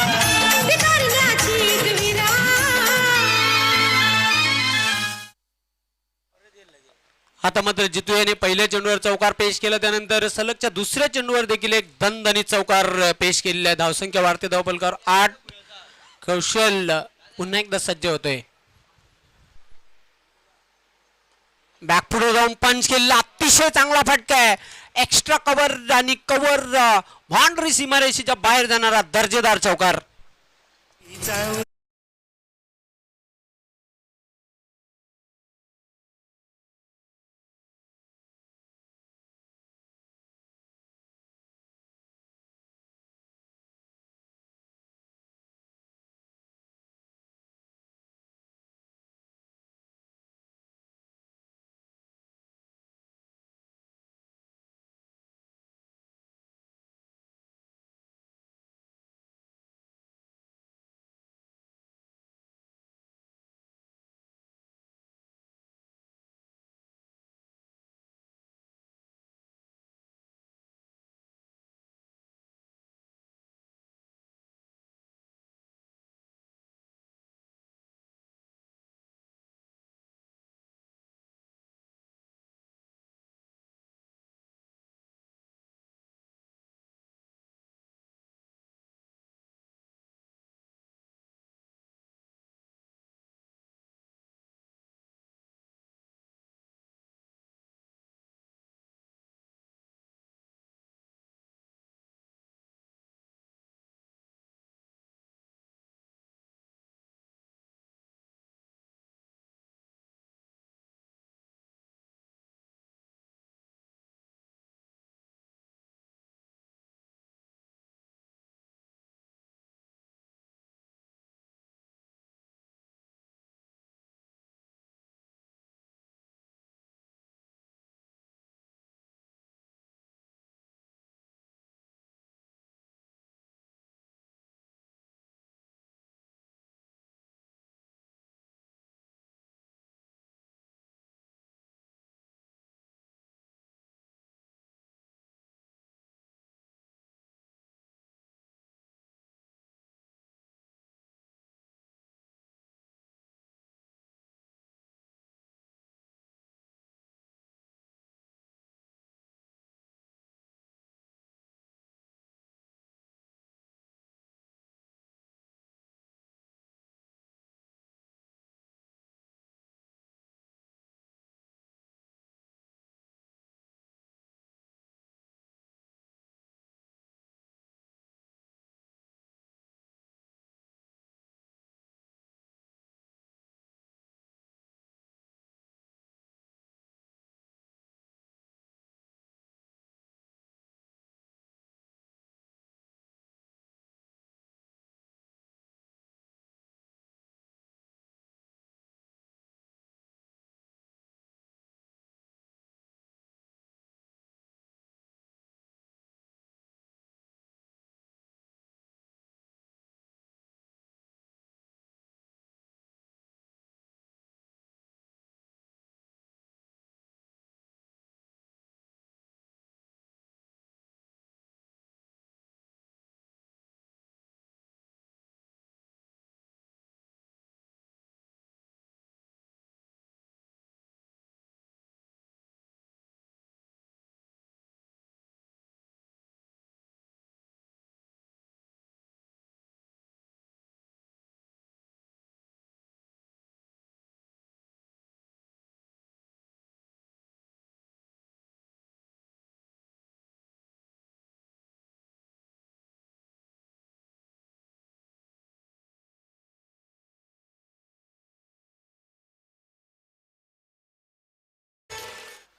आता मात्र जितू याने पहिल्या चेंडूवर चौकार पेश केला, त्यानंतर सलगच्या दुसऱ्या चेंडूवर देखील एक दणदणीत चौकार पेश केलेला आहे. धावसंख्या वाढते, धावफलकावर 8. कौशल पुन्हा एकदा सज्ज होतोय. बॅकफुटवर जाऊन पंच केलेला अतिशय चांगला फटका आहे. एक्स्ट्रा कव्हर आणि कव्हर बाउंड्री सीमारेषेच्या बाहेर जाणारा दर्जेदार चौकार.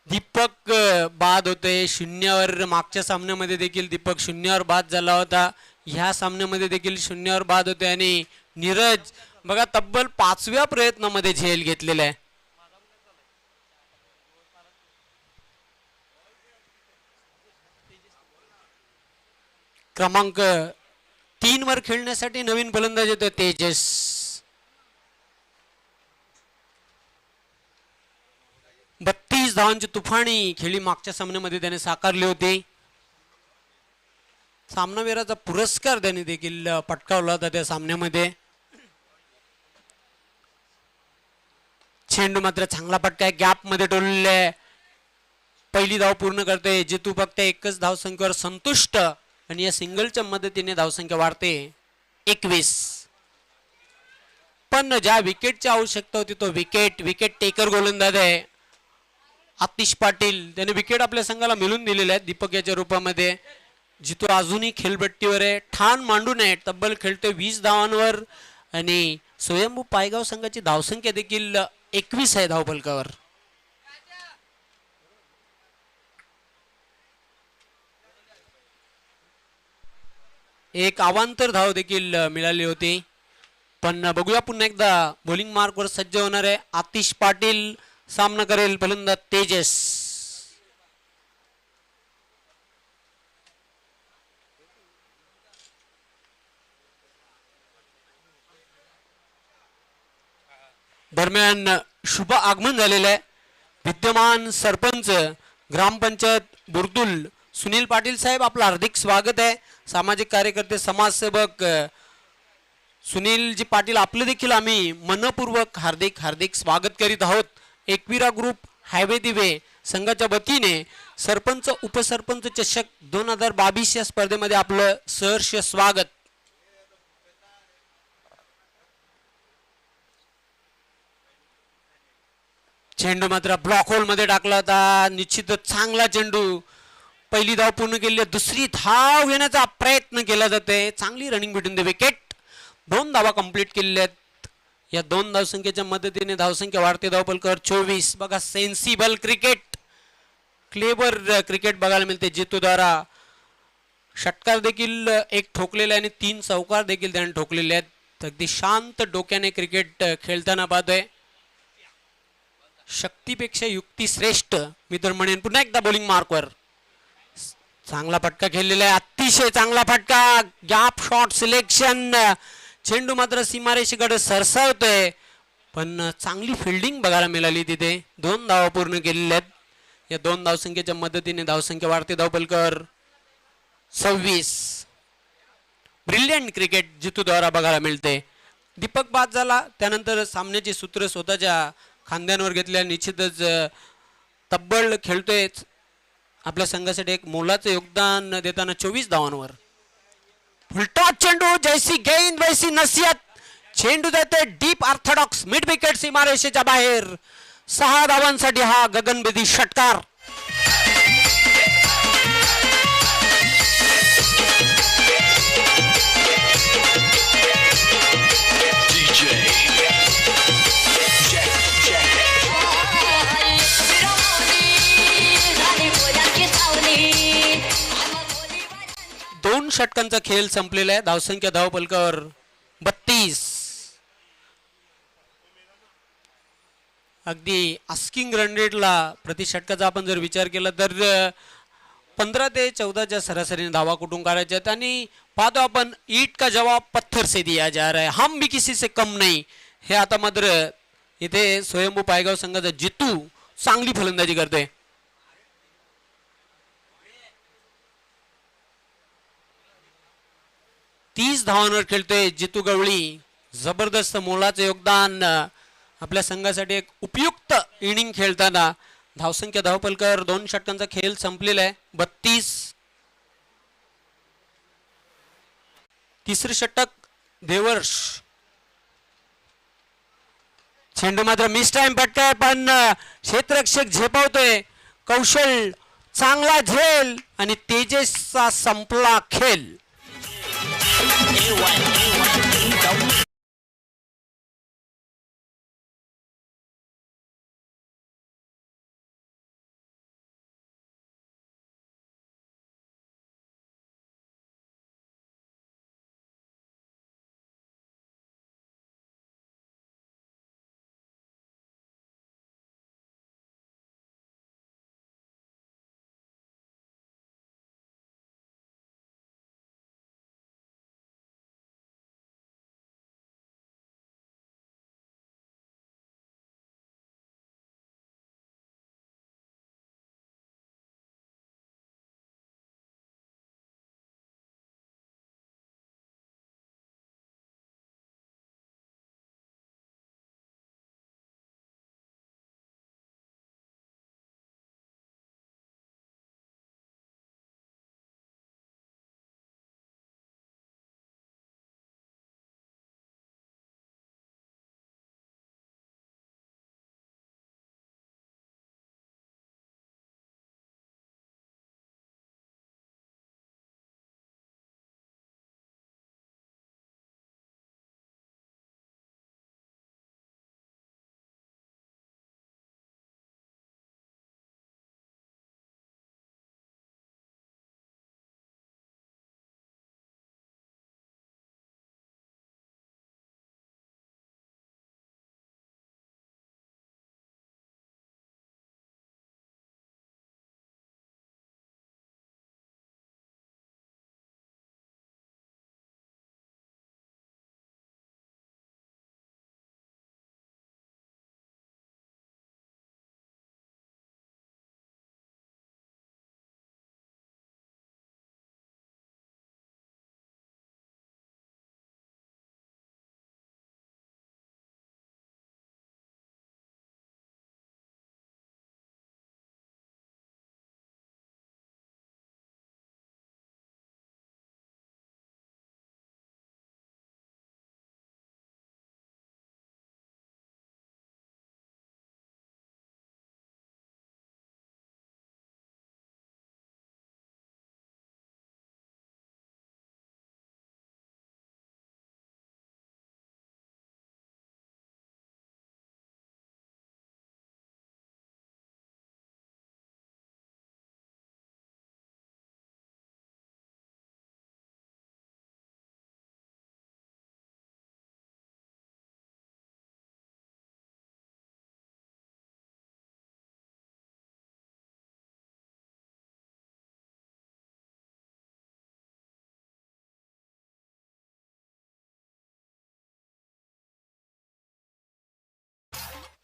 दीपक बाद होते शून्यावर. मागच्या सामन्यामध्ये देखील दीपक शून्यावर बाद झाला होता. ह्या सामन्यामध्ये देखील शून्यावर बाद होते. आणि नीरज बघा तब्बल 5व्या प्रयत्नामध्ये झेल घेतलेला आहे. क्रमांक 3 वर खेळण्यासाठी नवीन फलंदाज येतो तेजस. बत्तीस धावांची तुफानी खेळी मागच्या सामन्यामध्ये त्याने साकारली होती. सामनावीराचा पुरस्कार त्याने देखील पटकावला होता त्या सामन्यामध्ये. चेंडू मात्र चांगला फटका आहे, गॅप मध्ये टोललेला आहे. पहिली धाव पूर्ण करते जितू. फक्त एकच धावसंख्येवर संतुष्ट आणि या सिंगलच्या मदतीने धावसंख्या वाढते 21. पण ज्या विकेटची आवश्यकता होती तो विकेट टेकर गोलंदाज आहे आतिश पाटील. त्याने विकेट आपल्या संघाला मिळून दिलेले आहेत दीपक याच्या रूपामध्ये. जितू अजूनही खेळबट्टीवर आहे, ठाण मांडून आहे. तब्बल खेळतोय 20 धावांवर आणि स्वयंभू पायगाव संघाची धावसंख्या देखील 21 आहे धावफलकावर. एक अवांतर धाव देखील मिळाली होती. पण बघूया पुन्हा एकदा बॉलिंग मार्कवर सज्ज होणार आहे आतिश पाटील. सामना करेल फलंदाज तेजस. दरम्यान शुभ आगमन झालेलं आहे. विद्यमान सरपंच ग्रामपंचायत बुरदुल सुनील पाटील साहेब आपलं हार्दिक स्वागत आहे. सामाजिक कार्यकर्ते समाजसेवक सुनीलजी पाटील आपलं देखील आम्ही मनपूर्वक हार्दिक स्वागत करीत आहोत. एकविरा ग्रुप हायवे दिवे संघाच्या वतीने सरपंच उपसरपंच चषक 2022 या स्पर्धेमध्ये आपलं सहर्ष स्वागत. चेंडू मात्र ब्लॉक होल मध्ये टाकला होता. निश्चितच चांगला चेंडू. पहिली धाव पूर्ण केली आहे, दुसरी धाव घेण्याचा प्रयत्न केला जाते. चांगली रनिंग बिटवीन द विकेट. 2 धावा कंप्लीट केलेल्या आहेत. या 2 धावसंख्येच्या मदतीने धावसंख्या वाढते. धावफलकावर 24. बघा सेन्सिबल क्रिकेट, क्लेवर क्रिकेट बघायला मिळते जितूद्वारा. षटकार देखील एक ठोकलेला आहे आणि 3 चौकार देखील त्याने ठोकलेले आहेत. अगदी शांत डोक्याने क्रिकेट खेळताना पाहतोय. शक्तीपेक्षा युक्ती श्रेष्ठ मी तर म्हणेन. पुन्हा एकदा बॉलिंग मार्कवर चांगला फटका खेळलेला आहे, अतिशय चांगला फटका. Gap shot selection. चेंडू मात्र सीमारेषेकडे सरसावतोय पण चांगली फिल्डिंग बघायला मिळाली तिथे. 2 धावा पूर्ण केलेल्या आहेत. या 2 धावसंख्येच्या मदतीने धावसंख्या वाढते. धावफलकावर 26. ब्रिलियंट क्रिकेट जितूद्वारा बघायला मिळते. दीपक बाद झाला त्यानंतर सामन्याची सूत्र स्वतःच्या खांद्यांवर घेतल्या. निश्चितच तब्बल खेळतोय आपल्या संघासाठी एक मोलाचं योगदान देताना 24 धावांवर. फुलटॉस चेंडू, जैसी गेंद वैसी नसीहत. चेंडू जाते डीप ऑर्थोडॉक्स मिड विकेट सीमारेषेच्या बाहेर. 6 धावांसाठी हा गगनभेदी षटकार. दोन षटकांचा खेळ संपलेला आहे. धावसंख्या धावफलकावर 32. अगदी आस्किंग रन रेटला प्रति षटकाचा आपण जर विचार केला तर 15 ते 14च्या सरासरीने धावा कुठून काढायच्या आहेत. आणि पाहतो आपण ईट का जवाब पत्थर से दिया जा रहा है, हम भी किसी से कम नहीं. हे आता मात्र इथे स्वयंभू पायगाव संघाचा जितू चांगली फलंदाजी करते. तीस धावांवर खेळतोय जितू गवळी. जबरदस्त मोलाचं योगदान आपल्या संघासाठी. एक उपयुक्त इनिंग खेळताना. धावसंख्या धावफलकावर 2 षटकांचा खेळ संपलेला आहे. 32. तिसरे षटक देवर्ष. चेंडू मात्र मिस टाइम फटका पण क्षेत्ररक्षक झेपावतोय. कौशल चांगला झेल आणि तेजसचा संपला खेळ.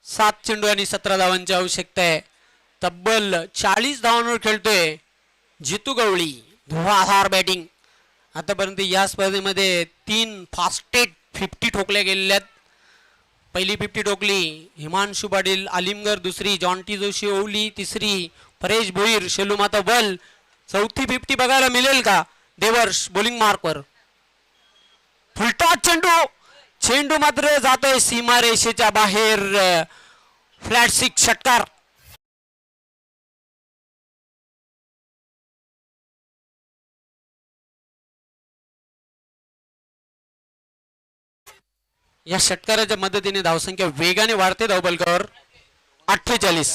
7 चेंडू आणि 17 धावांची आवश्यकता आहे. तब्बल 40 धावांवर खेळतोय जितू गवळी. धुवाधार बॅटिंग. आतापर्यंत या स्पर्धेमध्ये 3 फास्टेस्ट 50 ठोकल्या गेलेल्या आहेत. पहिली 50 ठोकली हिमांशु पाटील आलिमगर, दुसरी जॉन्टी जोशी ओवली, तिसरी परेश भोईर शेलूमाता बल, चौथी 50 बघायला मिळेल का? देवर्ष बॉलिंग मार्कवर. फुलटॉस चेंडू. चेंडू मात्र जातोय सीमारेषेच्या बाहेर. फ्लॅट 6 षटकार. या षटकाराच्या मदतीने धावसंख्या वेगाने वाढते धावफलकावर. 48.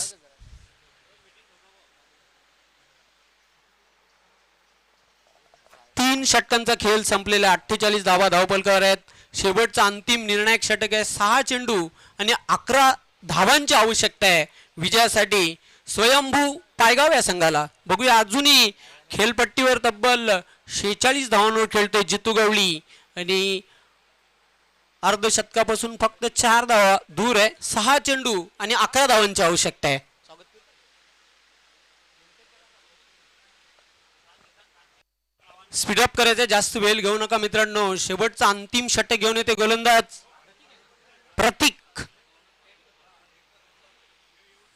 तीन षटकांचा खेळ संपलेला. 48 धावा धावफलकावर आहेत. शेवटचा अंतिम निर्णायक षटक आहे. 6 चेंडू आणि 11 धावांची आवश्यकता आहे विजयासाठी स्वयंभू पायगाव या संघाला. बघूया अजूनही खेळपट्टीवर तब्बल 46 धावांवर खेळतोय जितू गवळी आणि अर्धशतकापासून फक्त 4 धावा दूर आहे. 6 चेंडू आणि 11 धावांची आवश्यकता आहे. स्पीडअप करायचं, जास्त वेळ घेऊ नका मित्रांनो. शेवटचा अंतिम षटक घेऊन येते गोलंदाज प्रतीक.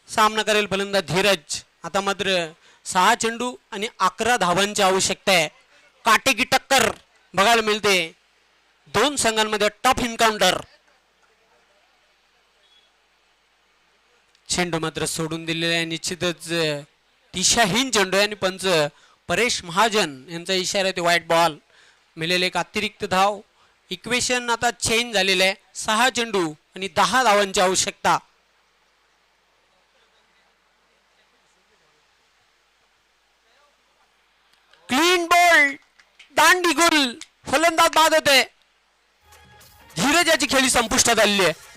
सामना करेल फलंदाज धीरज. आता मात्र 6 चेंडू आणि 11 धावांची आवश्यकता आहे. काटेकी टक्कर बघायला मिळते दोन संघांमध्ये. Tough encounter. चेंडू मात्र सोडून दिलेला आहे. निश्चितच दिशाहीन चेंडू आहे आणि पंच परेश महाजन यांचा इशारा आहे ते व्हाईट बॉल. मिळेल एक अतिरिक्त धाव. इक्वेशन आता चेंज झालेलं आहे. 6 चेंडू आणि 10 धावांची आवश्यकता. Clean ball. दांडी गोल. फलंदाज बाद होते. धीरज याची खेळी संपुष्टात आलेली आहे.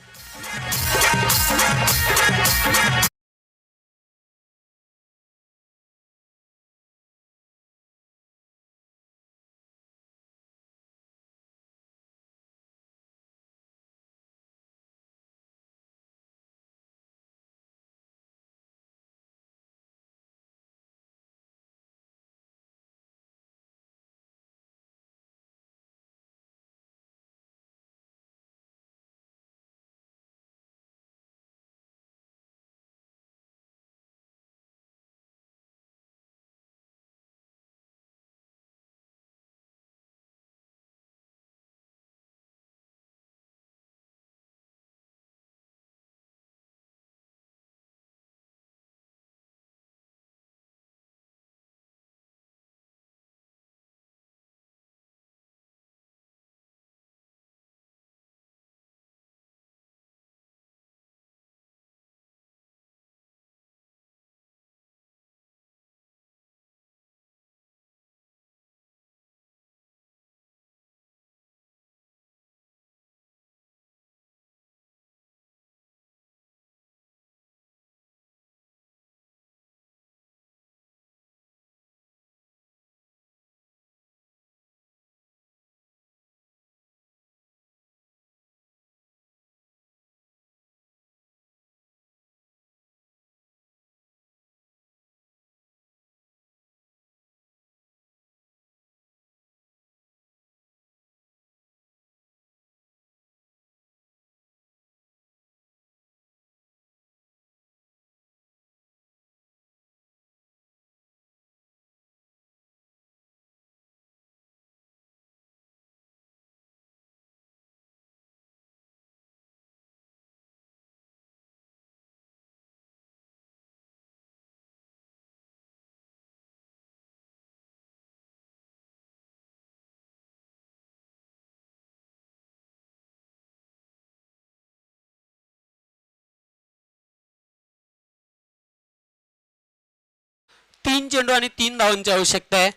तीन चेंडू आणि 3 धावांची आवश्यकता आहे.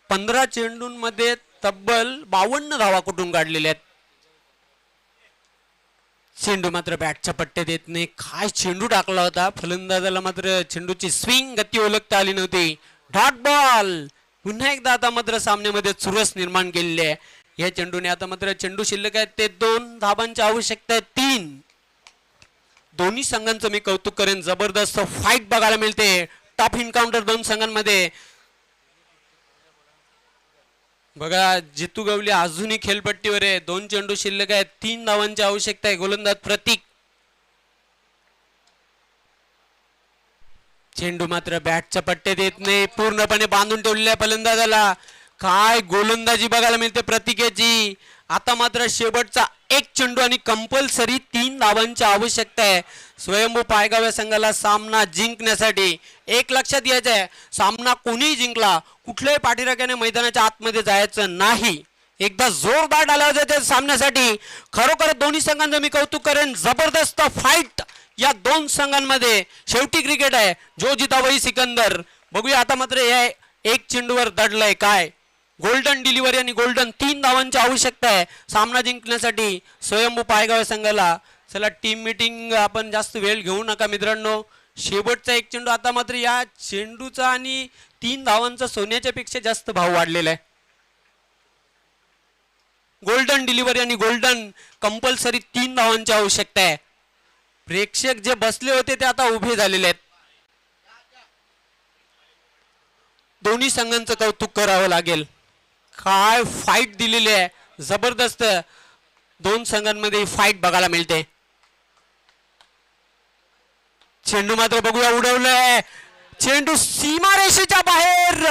15 चेंडूंमध्ये तब्बल 52 धावा कुठून काढलेल्या आहेत. चेंडू मात्र बॅटच्या पट्ट्यात येत नाही. काय चेंडू टाकला होता. फलंदाजाला मात्र चेंडूची स्विंग गती ओळखता आली नव्हती. Dot ball. पुन्हा एकदा आता मात्र सामन्यामध्ये चुरस निर्माण केलेली आहे या चेंडूने. आता मात्र चेंडू शिल्लक आहेत ते 2 धावांची आवश्यकता आहे. 3 दोन्ही संघांचं मी कौतुक करेन. जबरदस्त फाईट बघायला मिळते. टॉप एन्काउंटर दोन संघांमध्ये. बघा जितू गवली अजूनही खेळपट्टीवर आहे. 2 चेंडू शिल्लक आहेत. 3 धावांची आवश्यकता आहे. गोलंदाज प्रतीक. चेंडू मात्र बॅटच्या पट्ट्यात येत नाही. पूर्णपणे बांधून ठेवलेल्या फलंदाजाला. काय गोलंदाजी बघायला मिळते प्रतीकेची. आता मात्र शेवटचा एक चेंडू आणि कंपल्सरी 3 धावांची आवश्यकता आहे स्वयंभू पायगाव या संघाला सामना जिंकण्यासाठी. एक लक्षात यायचं आहे, सामना कोणीही जिंकला, कुठल्याही पाठीराख्याने मैदानाच्या आतमध्ये जायचं नाही. एकदा जोरदार डाला त्या सामन्यासाठी. खरोखर दोन्ही संघांचं मी कौतुक करेन. जबरदस्त फाईट या दोन संघांमध्ये. शेवटी क्रिकेट आहे, जो जिता वही सिकंदर. बघूया आता मात्र या एक चेंडूवर दडलंय काय. गोल्डन डिलिव्हरी आणि गोल्डन 3 धावांची आवश्यकता आहे सामना जिंकण्यासाठी स्वयंभू पायगाव संघाला. चला टीम मीटिंग आपण जास्त वेळ घेऊ नका मित्रांनो. शेवटचा एक चेंडू. आता मात्र या चेंडूचा आणि 3 धावांचा सोन्याच्या पेक्षा जास्त भाव वाढलेला आहे. गोल्डन डिलिव्हरी आणि गोल्डन कंपल्सरी 3 धावांची आवश्यकता आहे. प्रेक्षक जे बसले होते ते आता उभे झालेले आहेत. दोन्ही संघांचं कौतुक करावं लागेल. काय फाईट दिलेली आहे. जबरदस्त दोन संघांमध्ये फाईट बघायला मिळते. चेंडू मात्र बघूया उडवलंय. चेंडू सीमारेषेच्या बाहेर.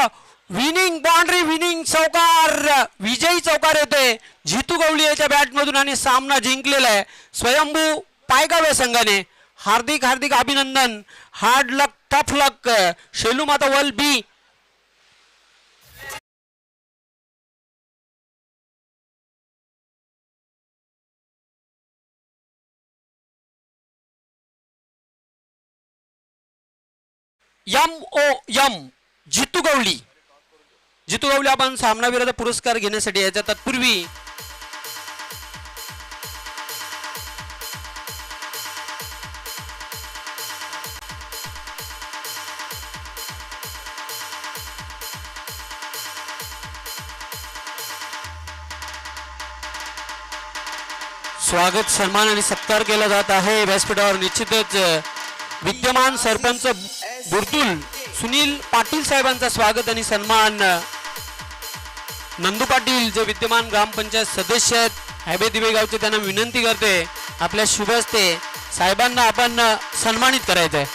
विनिंग बाउंड्री, विनिंग चौकार, विजयी चौकार येतोय जितू गवळी याच्या बॅटमधून आणि सामना जिंकलेला आहे स्वयंभू पायगाव या संघाने. हार्दिक हार्दिक अभिनंदन. हार्ड लक, टफ लक. शेलू माता वल बी. MOM जितू गवळी. जितू गवळी आपण सामनावीराचा पुरस्कार घेण्यासाठी याच्या तत्पूर्वी स्वागत, सन्मान आणि सत्कार केला जात आहे व्यासपीठावर. निश्चितच विद्यमान सरपंच बुर्दुल सुनील पाटील साहेबांचा स्वागत आणि सन्मान. नंदू पाटील जे विद्यमान ग्रामपंचायत सदस्य आहेत हैबे दिवे गावचे, त्यांना विनंती करते आपल्या शुभ हस्ते साहेबांना आपण सन्मानित करायचं आहे.